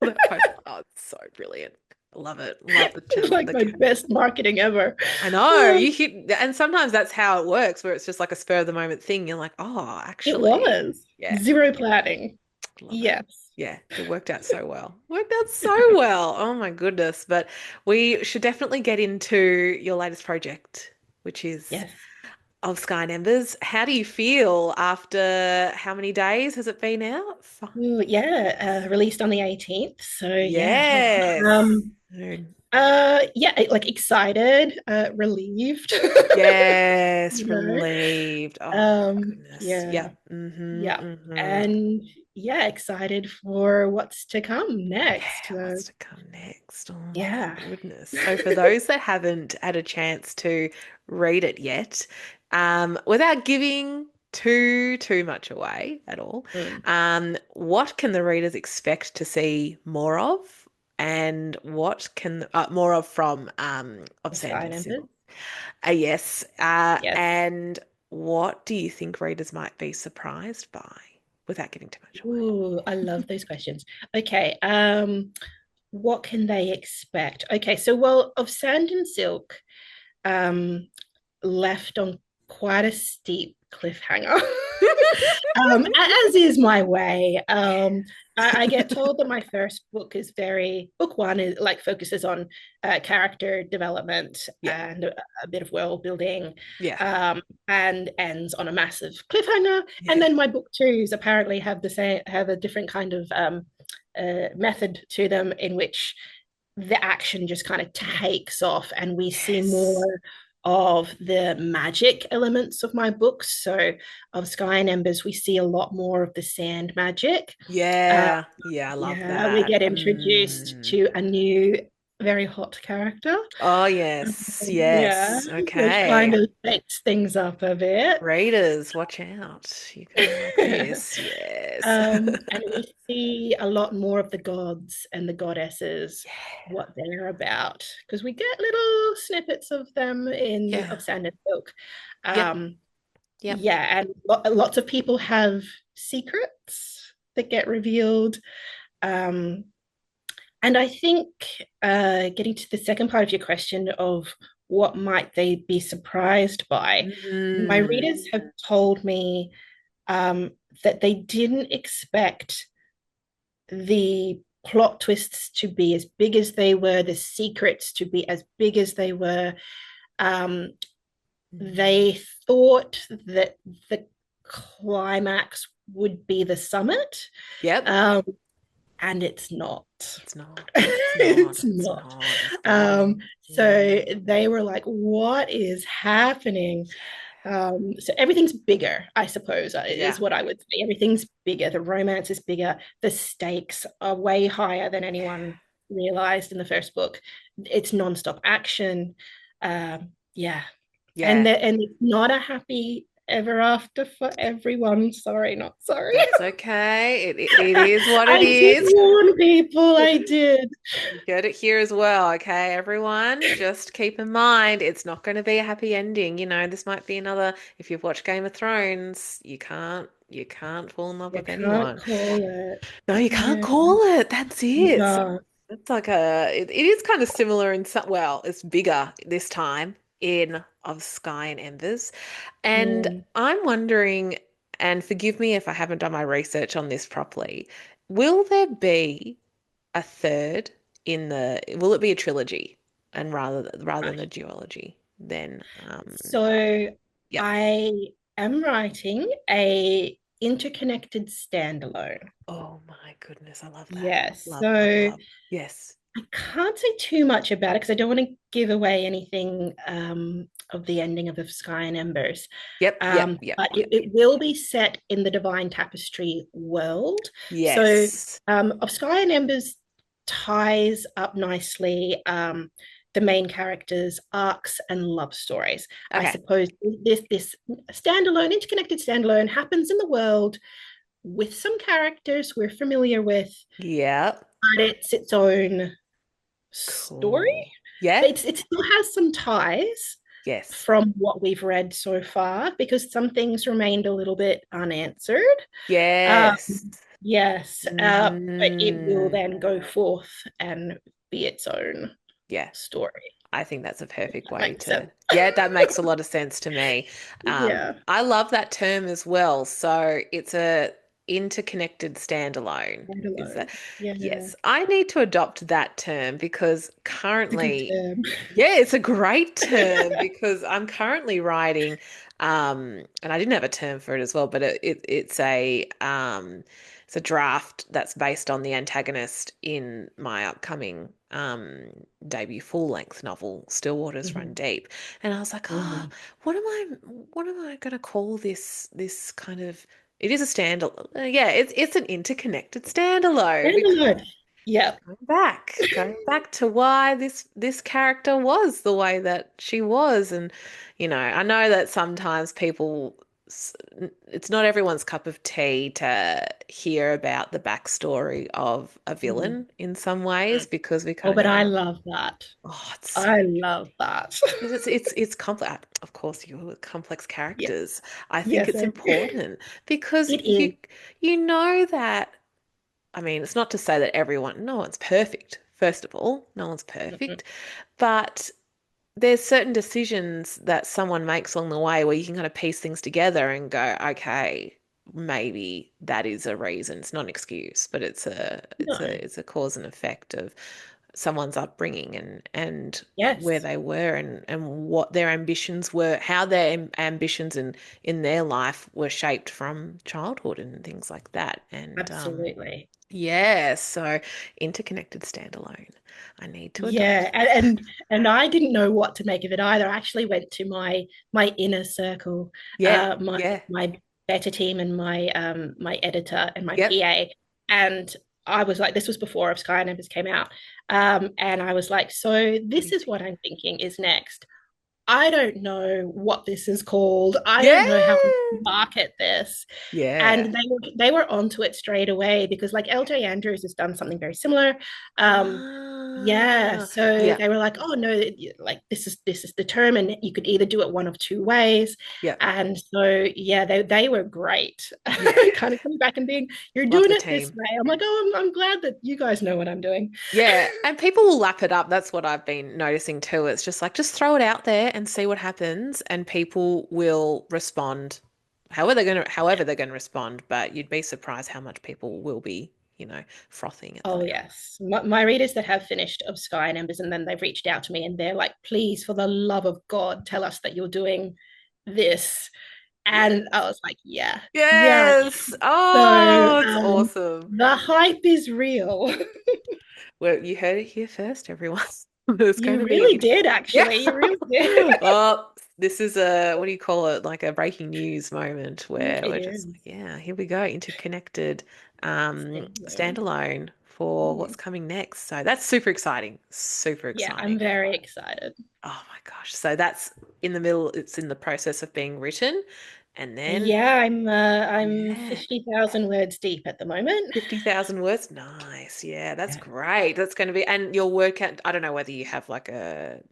that profile. Oh, it's so brilliant. Love it. Love the channel. Like my best marketing ever. I know you hit, and sometimes that's how it works, where it's just like a spur of the moment thing. You're like, oh, It actually, was yeah, zero planning. love it. Yes. Yeah, it worked out so well. Worked out so well. Oh my goodness. But we should definitely get into your latest project, which is Yes. of Sky and Embers. How do you feel after how many days has it been out? Ooh, yeah, released on the 18th. So yeah. Yes. Um yeah, like excited, relieved. Yes, You know. relieved. Oh my goodness. Yeah. Yeah. Mm-hmm. Yeah. Mm-hmm. And yeah, excited for what's to come next. Yeah, what's to come next? Oh my Yeah. goodness. So for those that haven't had a chance to read it yet, without giving too much away at all, Mm. what can the readers expect to see more of? And what can more of from of Sand Sky and and Embers. Silk? Yes. Yes. And what do you think readers might be surprised by without giving too much away? Ooh, I love those questions. Okay. What can they expect? Okay, so well, of Sand and Silk, um, left on quite a steep cliffhanger. As is my way. I get told that my first book is book one is like focuses on character development Yeah. and a bit of world building, Yeah. and ends on a massive cliffhanger. And Yeah. then my book twos apparently have a different kind of method to them in which the action just kind of takes off and we see Yes. more of the magic elements of my books. So of Sky and Embers, we see a lot more of the sand magic. Uh, Yeah. Yeah, I love yeah, we that. get introduced to a new, very hot character. Oh, yes. Yeah, Yes. which kind Okay. of shakes things up a bit. Readers, watch out. You're gonna like this. Yes. And we see a lot more of the gods and the goddesses, Yeah. what they're about, because we get little snippets of them in Yeah. of Sand and Silk. Yep. Um, Yep. yeah, and lots of people have secrets that get revealed. Um, and I think getting to the second part of your question of what might they be surprised by, my Mm. readers have told me um, that they didn't expect the plot twists to be as big as they were, the secrets to be as big as they were. Um, Mm. they thought that the climax would be the summit, Yep. um, and it's not. It's not. It's not. It's It's not. not. It's not. So Mm. they were like, "What is happening?" So everything's bigger, I suppose, is Yeah. what I would say. Everything's bigger. The romance is bigger. The stakes are way higher than anyone realized in the first book. It's nonstop action. Yeah, Yeah. and it's not a happy ever after for everyone. Sorry, not sorry. That's okay. It is what it I did is. warn people. I did. You heard it here as well, okay, everyone? Just keep in mind it's not going to be a happy ending. This might be another, if you've watched Game of Thrones, you can't fall in love You with can't anyone. call it. No, you can't Yeah. call it. That's it. So No. it's like it is kind of similar in some, well, it's bigger this time in of Sky and Embers. And Mm. I'm wondering, and forgive me if I haven't done my research on this properly, will there be a third will it be a trilogy and rather than a duology then So yep. I am writing a interconnected standalone. Oh my goodness, I love that. Yes. Love, love, So love. Yes. I can't say too much about it because I don't want to give away anything of the ending of Sky and Embers. Yep, yep, yep, But yep, it yep. will be set in the Divine Tapestry world. So Yes. of Sky and Embers ties up nicely the main characters' arcs and love stories. I Okay. suppose this standalone, interconnected standalone happens in the world with some characters we're familiar with, Yep. but it's its own story. Cool. Yeah. It still has some ties Yes. from what we've read so far because some things remained a little bit unanswered. Um, Yes. yes, but it will Mm, then go forth and be its own yeah. story. I think that's a If perfect that way makes to, sense. yeah, that makes a lot of sense to me. Yeah, I love that term as well. So it's a interconnected standalone. Is that, standalone. Yeah, yes, I need to adopt that term because it's a good currently, term. yeah, it's a great term because I'm currently writing, and I didn't have a term for it as well, but it's a draft that's based on the antagonist in my upcoming debut full-length novel, Stillwaters Run Mhm, Deep. And I was like, oh, mhm. what am I what am I gonna call this kind of it is a standalone. Yeah, it's an interconnected standalone because Standalone. Yeah. going back to why this character was the way that she was. And I know that sometimes people it's not everyone's cup of tea to hear about the backstory of a Mhm. villain in some ways because we Oh, kind but of I love that. it's so I love that. it's complex. Of course, you with complex Yeah. characters. I think Yes, it's important because it you is. you know that I mean, it's not to say that no one's perfect. First of all, no one's Mhm. perfect, but there's certain decisions that someone makes along the way where you can kind of piece things together and go, okay, maybe that is a reason. It's not an excuse, but No. it's a cause and effect of someone's upbringing and where Yes, they were and what their ambitions were, how their ambitions in their life were shaped from childhood and things like that. And absolutely. yeah, so interconnected standalone. I need to adopt Yeah, and I didn't know what to make of it either. I actually went to my inner circle, yeah, my yeah, my better team and my editor and my yep. PA, and I was like, this was before of Sky and Embers came out, and I was like, so What do this you is think? what I'm thinking is next. I don't know what this is called. I Yeah, don't know how to market this. And yeah. they were onto it straight away because like LJ Andrews has done something very similar. Um, yeah, Ah, so yeah, they were like, "Oh no, like this is the term, and you could either do it one of two ways." yeah, And so yeah, they were great. yeah. Kind of coming back and being, "You're Love doing the it this team. way." I'm like, "Oh, I'm glad that you guys know what I'm doing." Yeah, and people will lap it up. That's what I've been noticing too. It's just like just throw it out there and see what happens, and people will respond however they're gonna respond. But you'd be surprised how much people will be, frothing at the Oh mouth. yes, my readers that have finished of Sky and Embers, and then they've reached out to me, and they're like, "Please, for the love of God, tell us that you're doing this." Yeah. And I was like, "Yeah, yeah, I Yes. am." So Oh, it's awesome. the hype is real. Well, you heard it here first, everyone. There's going You to be an really did, yeah. actually. You really did. Well, this is a what do you call it? Like a breaking news moment where It we're just is. like, yeah, here we go, interconnected Standalone. standalone for what's Mm. coming next. So that's super exciting. Super Yeah, I'm exciting. very excited. Oh my gosh. So that's in the middle, it's in the process of being written. And then Yeah, I'm yeah. 50,000 words deep at the moment. 50,000 words. Nice. Yeah, that's Yeah. great. That's going to be, and your word count, I don't know whether you have like a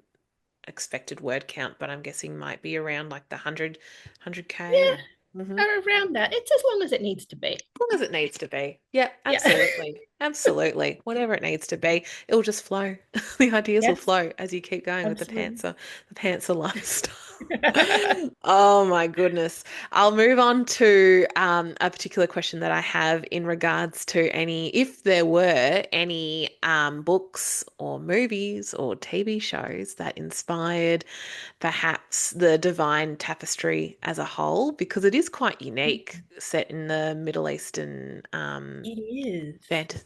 expected word count, but I'm guessing might be around like the 100K or Yeah, around that. It's as long as it needs to be. as long as it needs to be. Yeah, Yeah. absolutely. Absolutely. Whatever it needs to be, it'll just flow. The ideas will Yes, flow as you keep going with absolutely. the pantser lifestyle. Oh my goodness. I'll move on to a particular question that I have in regards to if there were any books or movies or TV shows that inspired perhaps the divine tapestry as a whole, because it is quite unique, set in the Middle Eastern It is.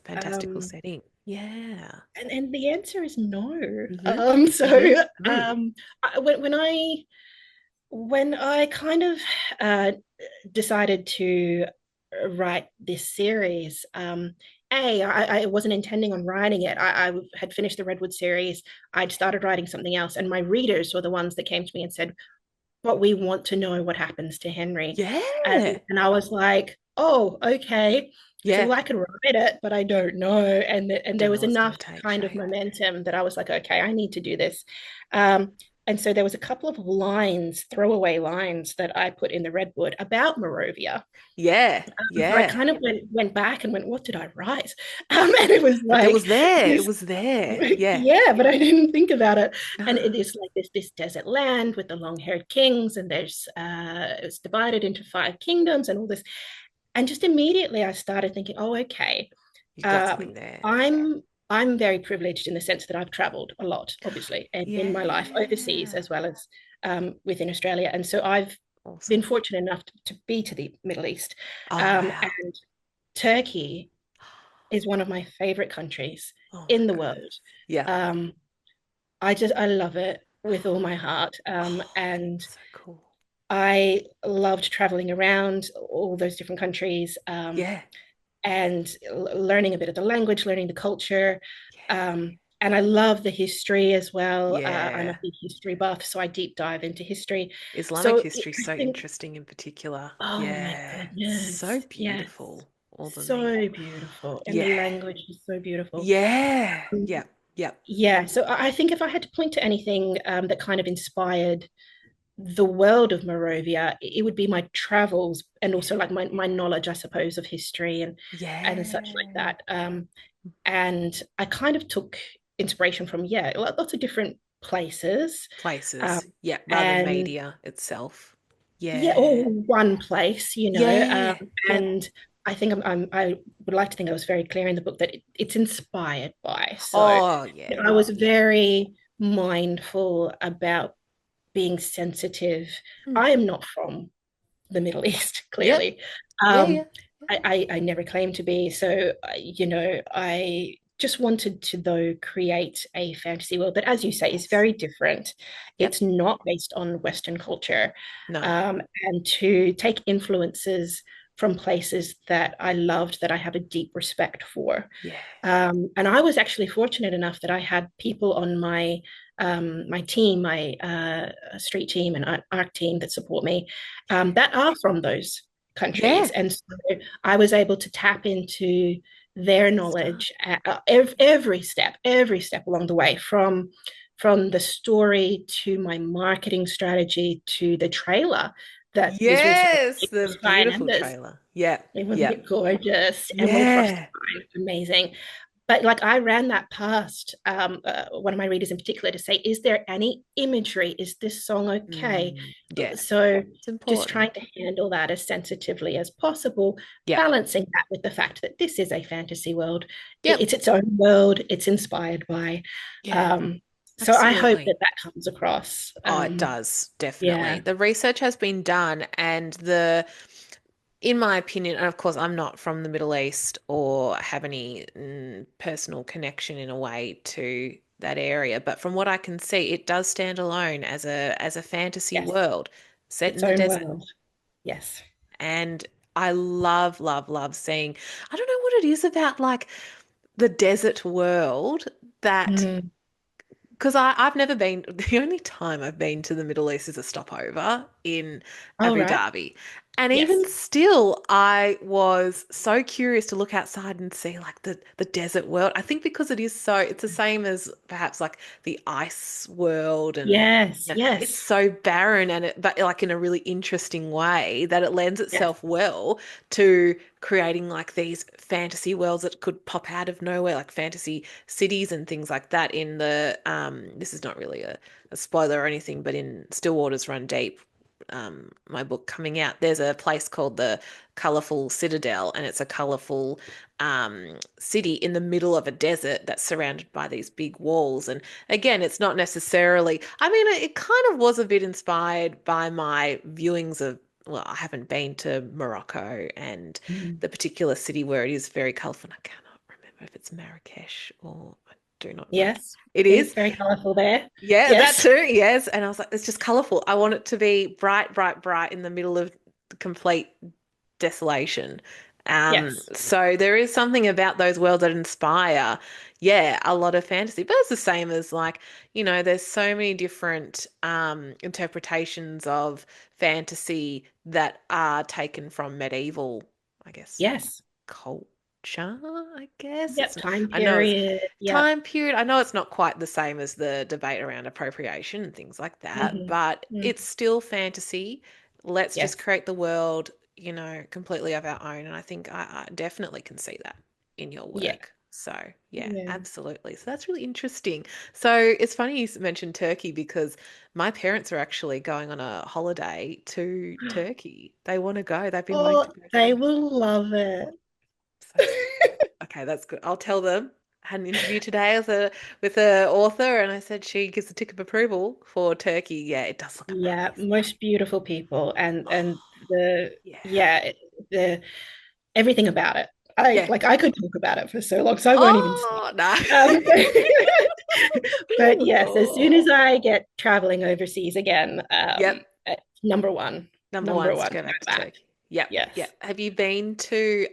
fantastical Um, setting. Yeah. And the answer is no. Mm-hmm. Mm-hmm. So Mm. when I kind of uh, decided to write this series, I wasn't intending on writing it. I had finished the Redwood series. I'd started writing something else, and my readers were the ones that came to me and said, "But we want to know what happens to Henry." Yeah. And I was like, "Oh, okay." I said, Yeah. "Well, I can write it, but I don't know." And there Don't know was what's going enough to take kind of shape. momentum that I was like, "Okay, I need to do this." Um, and so there was a couple of lines, throwaway lines that I put in the Redwood about Morovia. Yeah. So I Yeah. kind of went back and went, "What did I write?" And it was But it was like there. It this, was there. Yeah. yeah, but I didn't think about it. And No. it is like this desert land with the long-haired kings, and there's it's divided into five kingdoms and all this. And just immediately I started thinking, oh, okay. You've got Um, something there. I'm very privileged in the sense that I've traveled a lot, obviously, in my life overseas Yeah. as well as within Australia. And so I've been Awesome. fortunate enough to be to the Middle East. Oh, wow. And Turkey is one of my favorite countries Oh, my in the world. goodness. Yeah. Um, I love it with all my heart. Oh, And so cool. I loved traveling around all those different countries, Yeah. and learning a bit of the language, learning the culture. Yeah. And I love the history as well. I'm a Yeah. big history buff, so I deep dive into history. Islamic So history is I so think, interesting in particular. oh my Yeah. So goodness, yes, beautiful. All the name. so beautiful. And the Yeah. language is so beautiful. Yeah. Um, Yeah. Yeah. yeah, so I think if I had to point to anything that kind of inspired the world of Morovia, it would be my travels and also like my knowledge, I suppose, of history and such like Yeah. that. And I kind of took inspiration from, yeah, lots of different plaplaces. Um, Places. Yeah. Rather than and media itself. yeah, or Yeah. one place, Yeah. Yep. and I think I would like to think I was very clear in the book that it's inspired by. So Oh, yeah. I was very mindful about being sensitive. Mm. I am not from the Middle East, Yep. clearly. Yeah. Yeah. Um, I never claimed to be. So, I just wanted to, though, create a fantasy world that, as you say, is Yes. very different. Yep. It's not based on Western culture, No. and to take influences from places that I loved, that I have a deep respect for. Yeah. And I was actually fortunate enough that I had people on my team, my street team and art team that support me, that are from those countries, Yeah. and so I was able to tap into their Good stuff. knowledge at every step along the way, from the story to my marketing strategy to the trailer that was recently Yes. for The Sky and beautiful Embers. trailer. Yep. It was Yep. gorgeous. Emerald Frost Yeah. amazing. But like I ran that past one of my readers in particular to say, is there any imagery? Is this song okay? Yeah. So It's just important. trying to handle that as sensitively as possible, Yep. balancing that with the fact that this is a fantasy world. Yep. It's its own world. It's inspired by. Yeah. Um, so I hope Absolutely. that that comes across. Oh, it does, definitely. Yeah. The research has been done, and in my opinion, and of course, I'm not from the Middle East or have any personal connection in a way to that area, but from what I can see, it does stand alone as a fantasy Yes. world set Its in the own desert. world. Yes. And I love, love, love seeing, I don't know what it is about like the desert world that Mm. because I've never been, the only time I've been to the Middle East is a stopover in All Abu right. Dhabi. And even Yes. still, I was so curious to look outside and see like the desert world. I think because it's the same as perhaps like the ice world and Yes. it's Yes. so barren and but like in a really interesting way that it lends Yes. itself well to creating like these fantasy worlds that could pop out of nowhere, like fantasy cities and things like that in the this is not really a spoiler or anything, but in Still Waters Run Deep, my book coming out, there's a place called the Colorful Citadel, and it's a colorful city in the middle of a desert that's surrounded by these big walls. And again, it's not necessarily, I mean, it kind of was a bit inspired by my viewings of, well, I haven't been to Morocco and Mm. the particular city where it is very colorful. I cannot remember know if it's Marrakesh or I do not know. Yes, It it is is. very colorful there. Yeah, that Yes, too. Yes. And I was like, it's just colorful. I want it to be bright, bright, bright in the middle of the complete desolation. yes, So there is something about those worlds that inspire, yeah, a lot of fantasy. But it's the same as like, there's so many different interpretations of fantasy that are taken from medieval, I guess, yes. culture, I guess. Yep, time I know it's period. Yep. time period. I know it's not quite the same as the debate around appropriation and things like that, Hmm. but it's Hmm. still fantasy. Let's just Yes. create the world, completely of our own. And I think I definitely can see that in your Yeah. work. So, yeah, Yeah. absolutely. So that's really interesting. So it's funny you mentioned Turkey because my parents are actually going on a holiday to Turkey. They want to go. They've been wanting to Oh, go for they years. will love it. So okay, that's good. I'll tell them. I had an interview today with a author, and I said she gives the tick of approval for Turkey. Yeah, it does look Yeah, amazing. most beautiful people, and Oh, the yeah, yeah, the everything about it. I yeah. like I could talk about it for so long, so I won't even stop. Oh no. Um, but yes, as soon as Oh, I get traveling overseas again, yep. number one, Number number one's to one, go back to back. Turkey. Yep, Yes. yep. Have you been to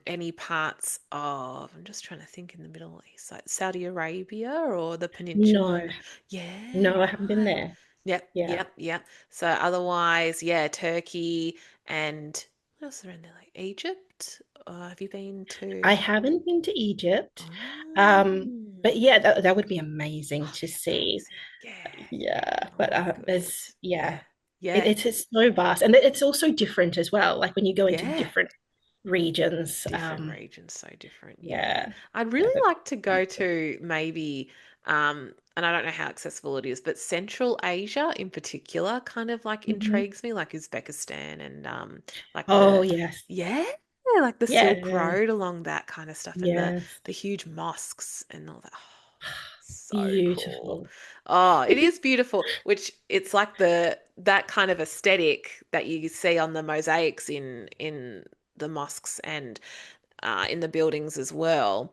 any parts of, I'm just trying to think in the Middle East, like Saudi Arabia or the peninsula? No, Yeah, no, I haven't been right. there. Yep, Yeah. yep, yep. So otherwise, yeah, Turkey and what else around there? Like Egypt? Have you been I to? haven't been to Egypt. Oh, But yeah, that would be amazing oh, to that'd be see. amazing. Yeah. Yeah, Oh but my there's goodness. yeah, Yeah. Yeah. it's so vast, and it's also different as well. Like when you go into Yeah. different regions. Different regions, so different. Yeah. Yeah, I'd yeah, really but like to go to maybe, and I don't know how accessible it is, but Central Asia in particular kind of like mhm. intrigues me, like Uzbekistan and like Oh the, yes, yeah, like the Silk yeah, Road along that kind of stuff and yes, the huge mosques and all that. Oh, so cool. beautiful. Oh, it is beautiful, which it's like that kind of aesthetic that you see on the mosaics in the mosques and in the buildings as well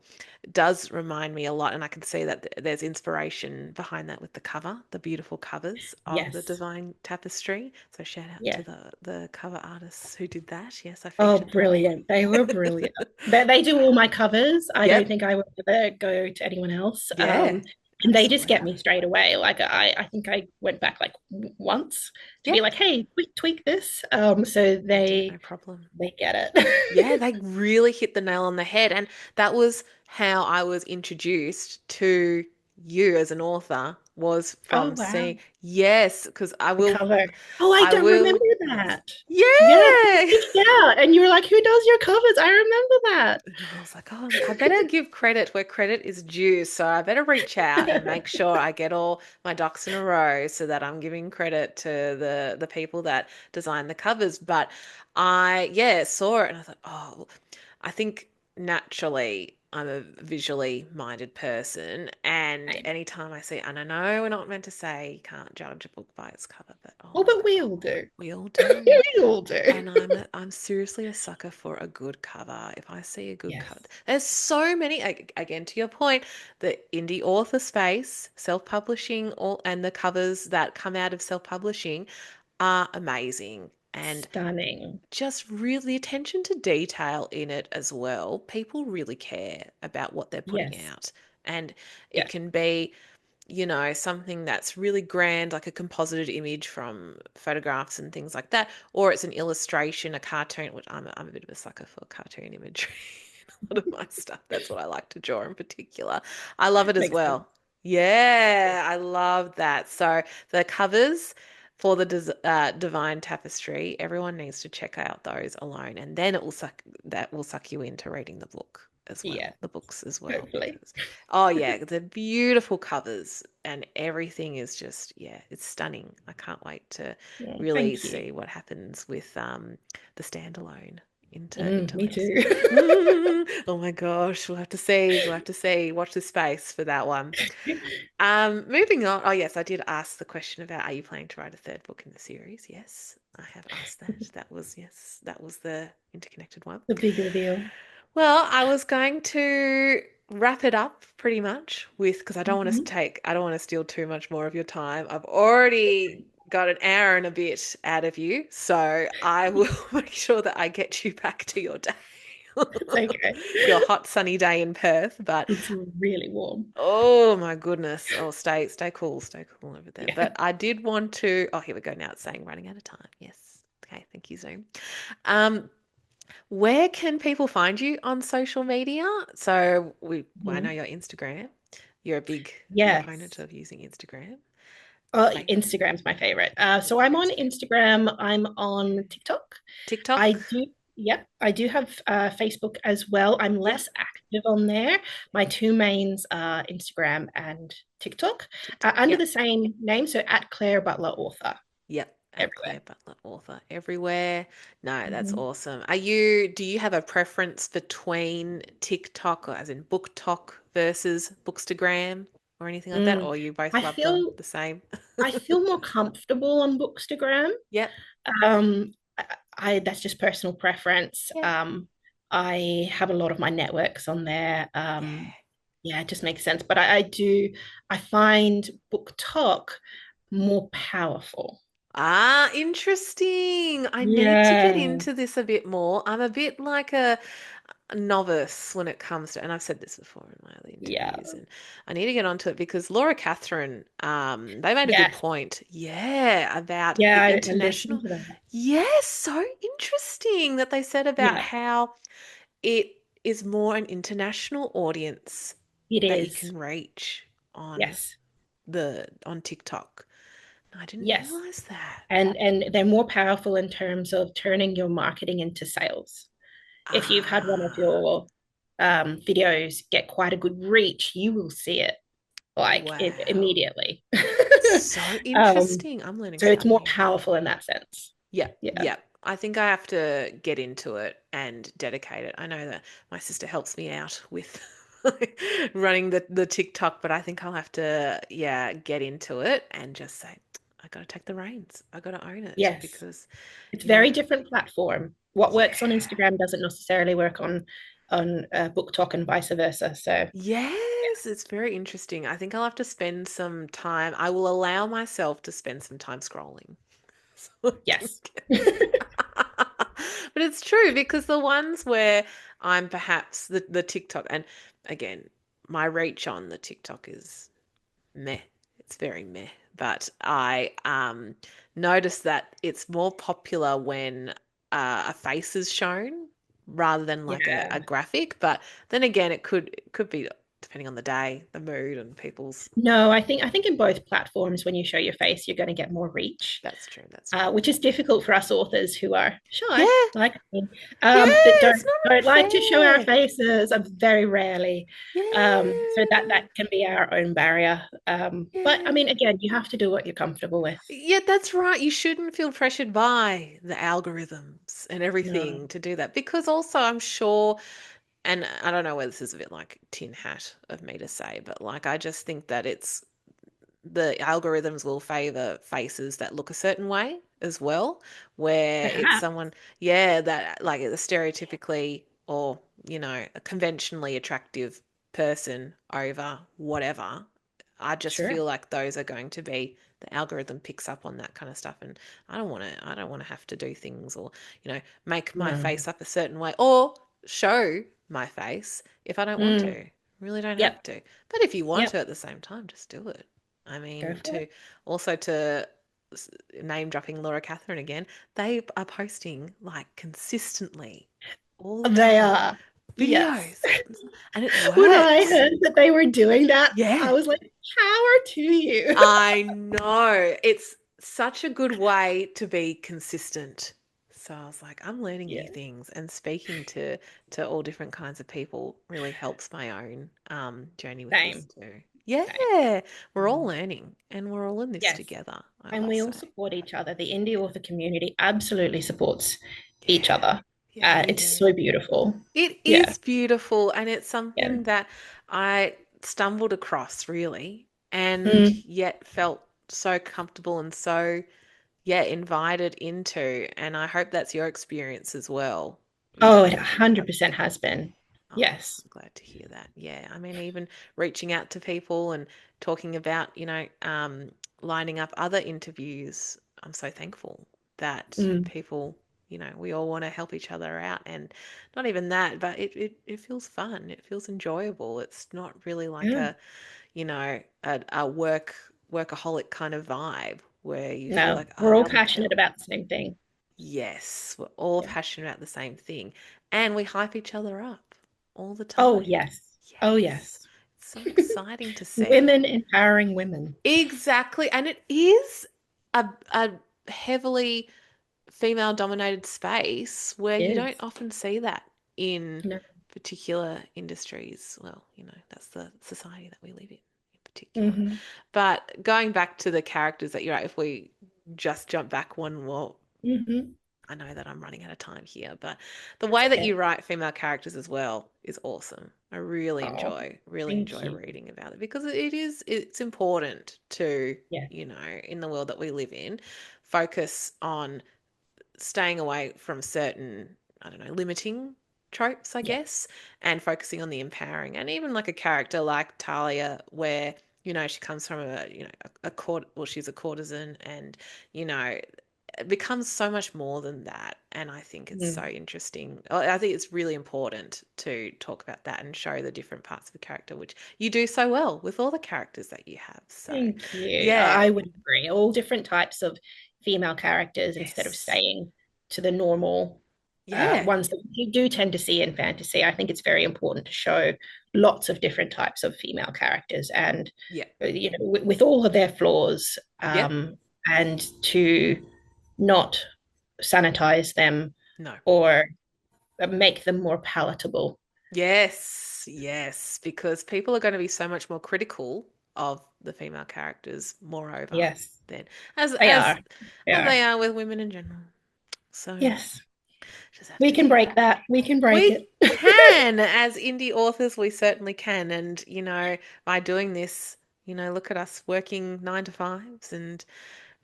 does remind me a lot, and I can see that there's inspiration behind that with the beautiful covers of the Yes, Divine Tapestry. So shout out to yeah. the cover artists who did that. Yes, I Oh, featured them. brilliant! They were brilliant. They do all my covers. I don't Yep. think I would ever go to anyone else. Yeah. And they just get Absolutely. me straight away. Like I think I went back like once to be Yep. like, hey, tweak this. So Yeah, no problem. they get Yeah, it. they really hit the nail on the head. And that was how I was introduced to you as an author was Oh from wow. seeing, yes, because The cover. Oh, I I don't will, remember yes. that. Yeah, you Yeah. reached out and you were like, who does your covers? I remember And I was like, oh, I better give credit where credit is due. So I better reach out and make that. sure I get all my ducks in a row so that I'm giving credit to the people that design the covers. But yeah, saw it and I thought, oh, I think naturally I'm a visually minded person. And anytime I see, and I know we're not meant to say you can't judge a book by its cover, but oh Oh, my but we all God, do. we all do. We all do. And I'm seriously a sucker for a good cover. If I see a good Yes. cover, there's so many. Again, to your point, the indie author space, self-publishing, all and the covers that come out of self-publishing are amazing. And Stunning. just really attention to detail in it as well. People really care about what they're putting Yes. out, and it Yes. can be something that's really grand, like a composited image from photographs and things like that, or it's an illustration, a cartoon, which I'm a bit of a sucker for cartoon imagery. A lot of my stuff, that's what I like to draw in particular. I love it as Makes sense. well. Yeah, I love that. So the covers for the Divine Tapestry, everyone needs to check out those alone, and then that will suck you into reading the book as Yeah. well, the books as well, Hopefully. because oh yeah, the beautiful covers and everything is just, yeah, it's stunning. I can't wait to Oh, really thank you. see what happens with the standalone into Me later. too. Oh my gosh, we'll have to see. We'll have to see. Watch the space for that one. Moving on. Oh yes, I did ask the question about are you planning to write a third book in the series? Yes, I have asked that. That was yes, that was the interconnected one. The big reveal. Well, I was going to wrap it up pretty much with because Mhm. I don't want to steal too much more of your time. I've already got an hour and a bit out of you, so I will make sure that I get you back to your day, It's okay. your hot sunny day in Perth. But It's really warm. oh my goodness, oh stay cool over there. Yeah. But I did want to. Oh, here we go. Now it's saying running out of time. Yes. Okay. Thank you, Zoom. Um, where can people find you on social media? Well, I know Mhm. your Instagram. You're a big proponent Yes. of using Instagram. Fa Instagram's my favorite. So I'm on Instagram. Instagram. I'm on TikTok. I TikTok? do, yep, I do have Facebook as well. I'm Yep. less active on there. My two mains are Instagram and TikTok, TikTok. under Yep. the same name. So at Claire Butler Author Yep. At everywhere. Claire Butler, author everywhere. No, that's Mhm. awesome. Do you have a preference between TikTok, or as in BookTok versus Bookstagram or anything like that? Mm. Or you both I love them feel the same? I feel more comfortable on Bookstagram. Yep. Um, that's just personal preference. Yep. I have a lot of my networks on there. Yeah. Yeah, it just makes sense. But I find Book Talk more powerful. Ah, interesting. I need to get Yeah, into this a bit more. I'm a bit like a novice when it comes to, and I've said this before in my other yeah, interviews, and I need to get onto it because Laura Catherine, they made a good yes, point. Yeah, about the yeah. I listened international. to that. Yes, so interesting that they said about Yeah, how it is more an international audience it that you is. can reach on Yes, on TikTok. I didn't yes, realize that. and they're more powerful in terms of turning your marketing into sales. If you've had one of Ah, your videos get quite a good reach, you will see it like wow. immediately. So um, interesting. I'm learning so it's something more new. powerful in that sense. Yeah, Yeah. yeah. I think I have to get into it and dedicate it. I know that my sister helps me out with running the TikTok, but I think I'll have to, yeah, get into it and just say, I got to take the reins. I got to own it Yes. because, It's you know, very different platform. What works on yeah. Instagram doesn't necessarily work on Book Talk and vice versa. So Yes, it's very interesting. I think I'll have to spend some time. I will allow myself to spend some time scrolling. So I can yes. get but it's true because the ones where I'm perhaps the TikTok, and again, my reach on the TikTok is meh. It's very meh. But I noticed that it's more popular when a face is shown rather than like a Yeah. graphic. But then again, it could be depending on the day, the mood, and people's. No, I think in both platforms, when you show your face, you're going to get more reach, That's true. That's true. which is difficult for us authors who are shy, Yeah, like me, yeah. that It's don't not like to show our unfair. faces, very rarely. So that Yeah. can be our own barrier. But I mean, Yeah. again, you have to do what you're comfortable with. Yeah, that's right. You shouldn't feel pressured by the algorithms and No, everything to do that because also I'm sure, and I don't know whether this is a bit like tin hat of me to say, but like I just think that it's the algorithms will favor faces that look a certain way as well, where it's perhaps. someone, yeah, that like a stereotypically or, you know, a conventionally attractive person over whatever. I just Sure. feel like those are going to be the algorithm picks up on that kind of stuff and I don't want to have to do things or, you know, make my No. face up a certain way or show my face if I don't want Mm, to. Really don't yep. have to. But if you want Yep. to at the same time, just do it. I Go mean, for to also to name dropping Laura Catherine again, they are posting like consistently all the it. They time are. Yes. videos and it When I works. heard that they were doing that, I Yeah, was like, power to you. I know. It's such a good way to be consistent. So I was like, I'm learning new Yeah. things and speaking to all different kinds of people really helps my own journey with this Same. too. Same. Yeah, we're all Mm. learning and we're all in this Yes. together, I And must we all say. support each other. The indie author community absolutely supports each Yeah. other. Yeah, we It's do. so beautiful. It Yeah. is beautiful, and it's Yeah. something that I stumbled across really, and Mm. yet felt so comfortable and so, yeah, invited into. And I hope that's your experience as well. Oh, it That you have. 100% has been. Oh, Yes. I'm glad to hear that. Yeah, I mean, even reaching out to people and talking about, lining up other interviews, I'm so thankful that Mm. people, we all want to help each other out. And not even that, but it feels fun. It feels enjoyable. It's not really like Yeah. a workaholic kind of vibe where you feel No, like, oh, we're I all got to be paid passionate all. about the same thing. Yes, we're all Yeah. passionate about the same thing. And we hype each other up all the Oh, time. yes. Oh, Yes. yes. It's so exciting to see. Women empowering women. Exactly. And it is a heavily female dominated space where you don't Yes. often see that in No. particular industries. Well, that's the society that we live in particular. Hmm. But going back to the characters that you're at, if we just jump back one more, Hmm. I know that I'm running out of time here, but the That's way that okay. you write female characters as well is awesome. I Oh, really thank enjoy you. reading about it because it's important to, Yeah. in the world that we live in, focus on staying away from certain, I don't know, limiting tropes, I Yeah. guess, and focusing on the empowering. And even like a character like Talia, where, she comes from a court, well, she's a courtesan and, you know, it becomes so much more than that. And I think it's so Mm. interesting. I think it's really important to talk about that and show the different parts of the character, which you do so well with all the characters that you have. So, Thank you. yeah, I would agree. All different types of female characters instead of yes, staying to the normal yeah, ones that you do tend to see in fantasy. I think it's very important to show lots of different types of female characters and, yeah, with all of their flaws, yeah, and to not sanitize them no. or make them more palatable. Yes, yes, because people are going to be so much more critical of the female characters, moreover, Yes, than as they as are. They as are. they are with women in general. So Yes. just have We to can keep break that. that. We can break We it. can, as indie authors, we certainly can. And, by doing this, look at us working 9 to 5s and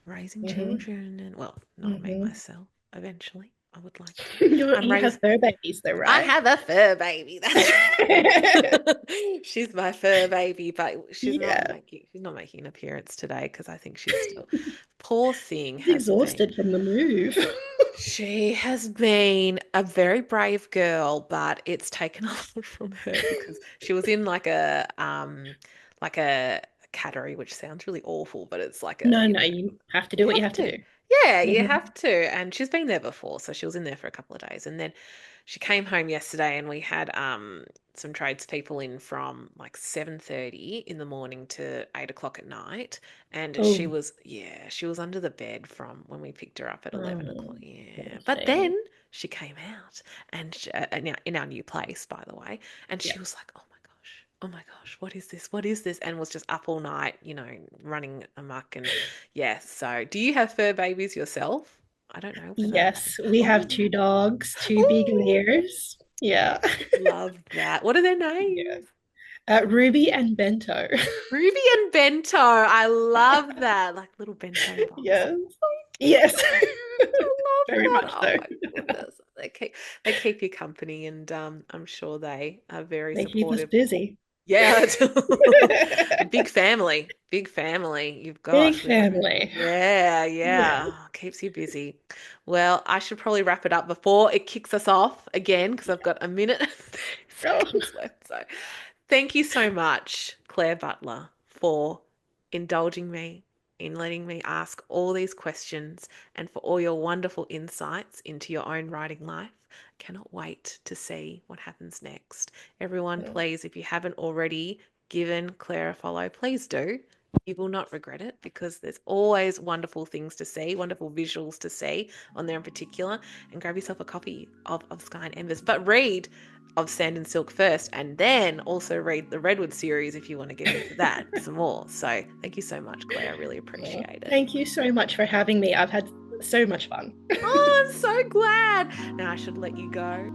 raising Hmm. children and, well, not me Hmm. myself, eventually. I would like to. I'm You raising have fur babies though, I right? have a fur baby. That's right. She's my fur baby, but Yeah. she's not making an appearance today because I think she's still poor thing He's has been. exhausted from the move. She has been a very brave girl, but it's taken a lot from her because she was in like a cattery, which sounds really awful, but it's like No, no, you have to you do what you have have to to. do. Yeah, you Hmm. have to. And she's been there before, so she was in there for a couple of days. And then she came home yesterday and we had some tradespeople in from like 7:30 in the morning to 8 o'clock at night. And Oh, she was under the bed from when we picked her up at 11 o'clock. poor Yeah. But thing. then she came out and in our new place, by the way, and Yeah. she was like, oh my gosh, what is this? What is this? And was just up all night, running amok. And yeah, so do you have fur babies yourself? I don't know whether. Yes, we have Oh, two dogs, two oh, beagles. Yeah. love that. What are their names? Yeah. Ruby and Bento. Ruby and Bento. I love that. Like little bento box. Yes. Yes. I love Very that. much Oh so. my goodness. They keep you company and I'm sure they are very They keep us supportive. busy. Yeah, that's big family. Big family you've Big got with family. yeah, Yeah. yeah. Oh, keeps you busy. Well, I should probably wrap it up before it kicks us off again because I've got a minute and 30 Oh, seconds left. So thank you so much, Claire Butler, for indulging me in letting me ask all these questions and for all your wonderful insights into your own writing life. Cannot wait to see what happens next. Everyone, please, if you haven't already given Claire a follow, please do. You will not regret it because there's always wonderful things to see, wonderful visuals to see on there in particular. And grab yourself a copy of Sky and Embers. But read of Sand and Silk first, and then also read the Redwood series if you want to get into that some more. So thank you so much, Claire. I really oh, appreciate it. thank you so much for having me. I've had so much fun. Oh, I'm so glad. Now I should let you go.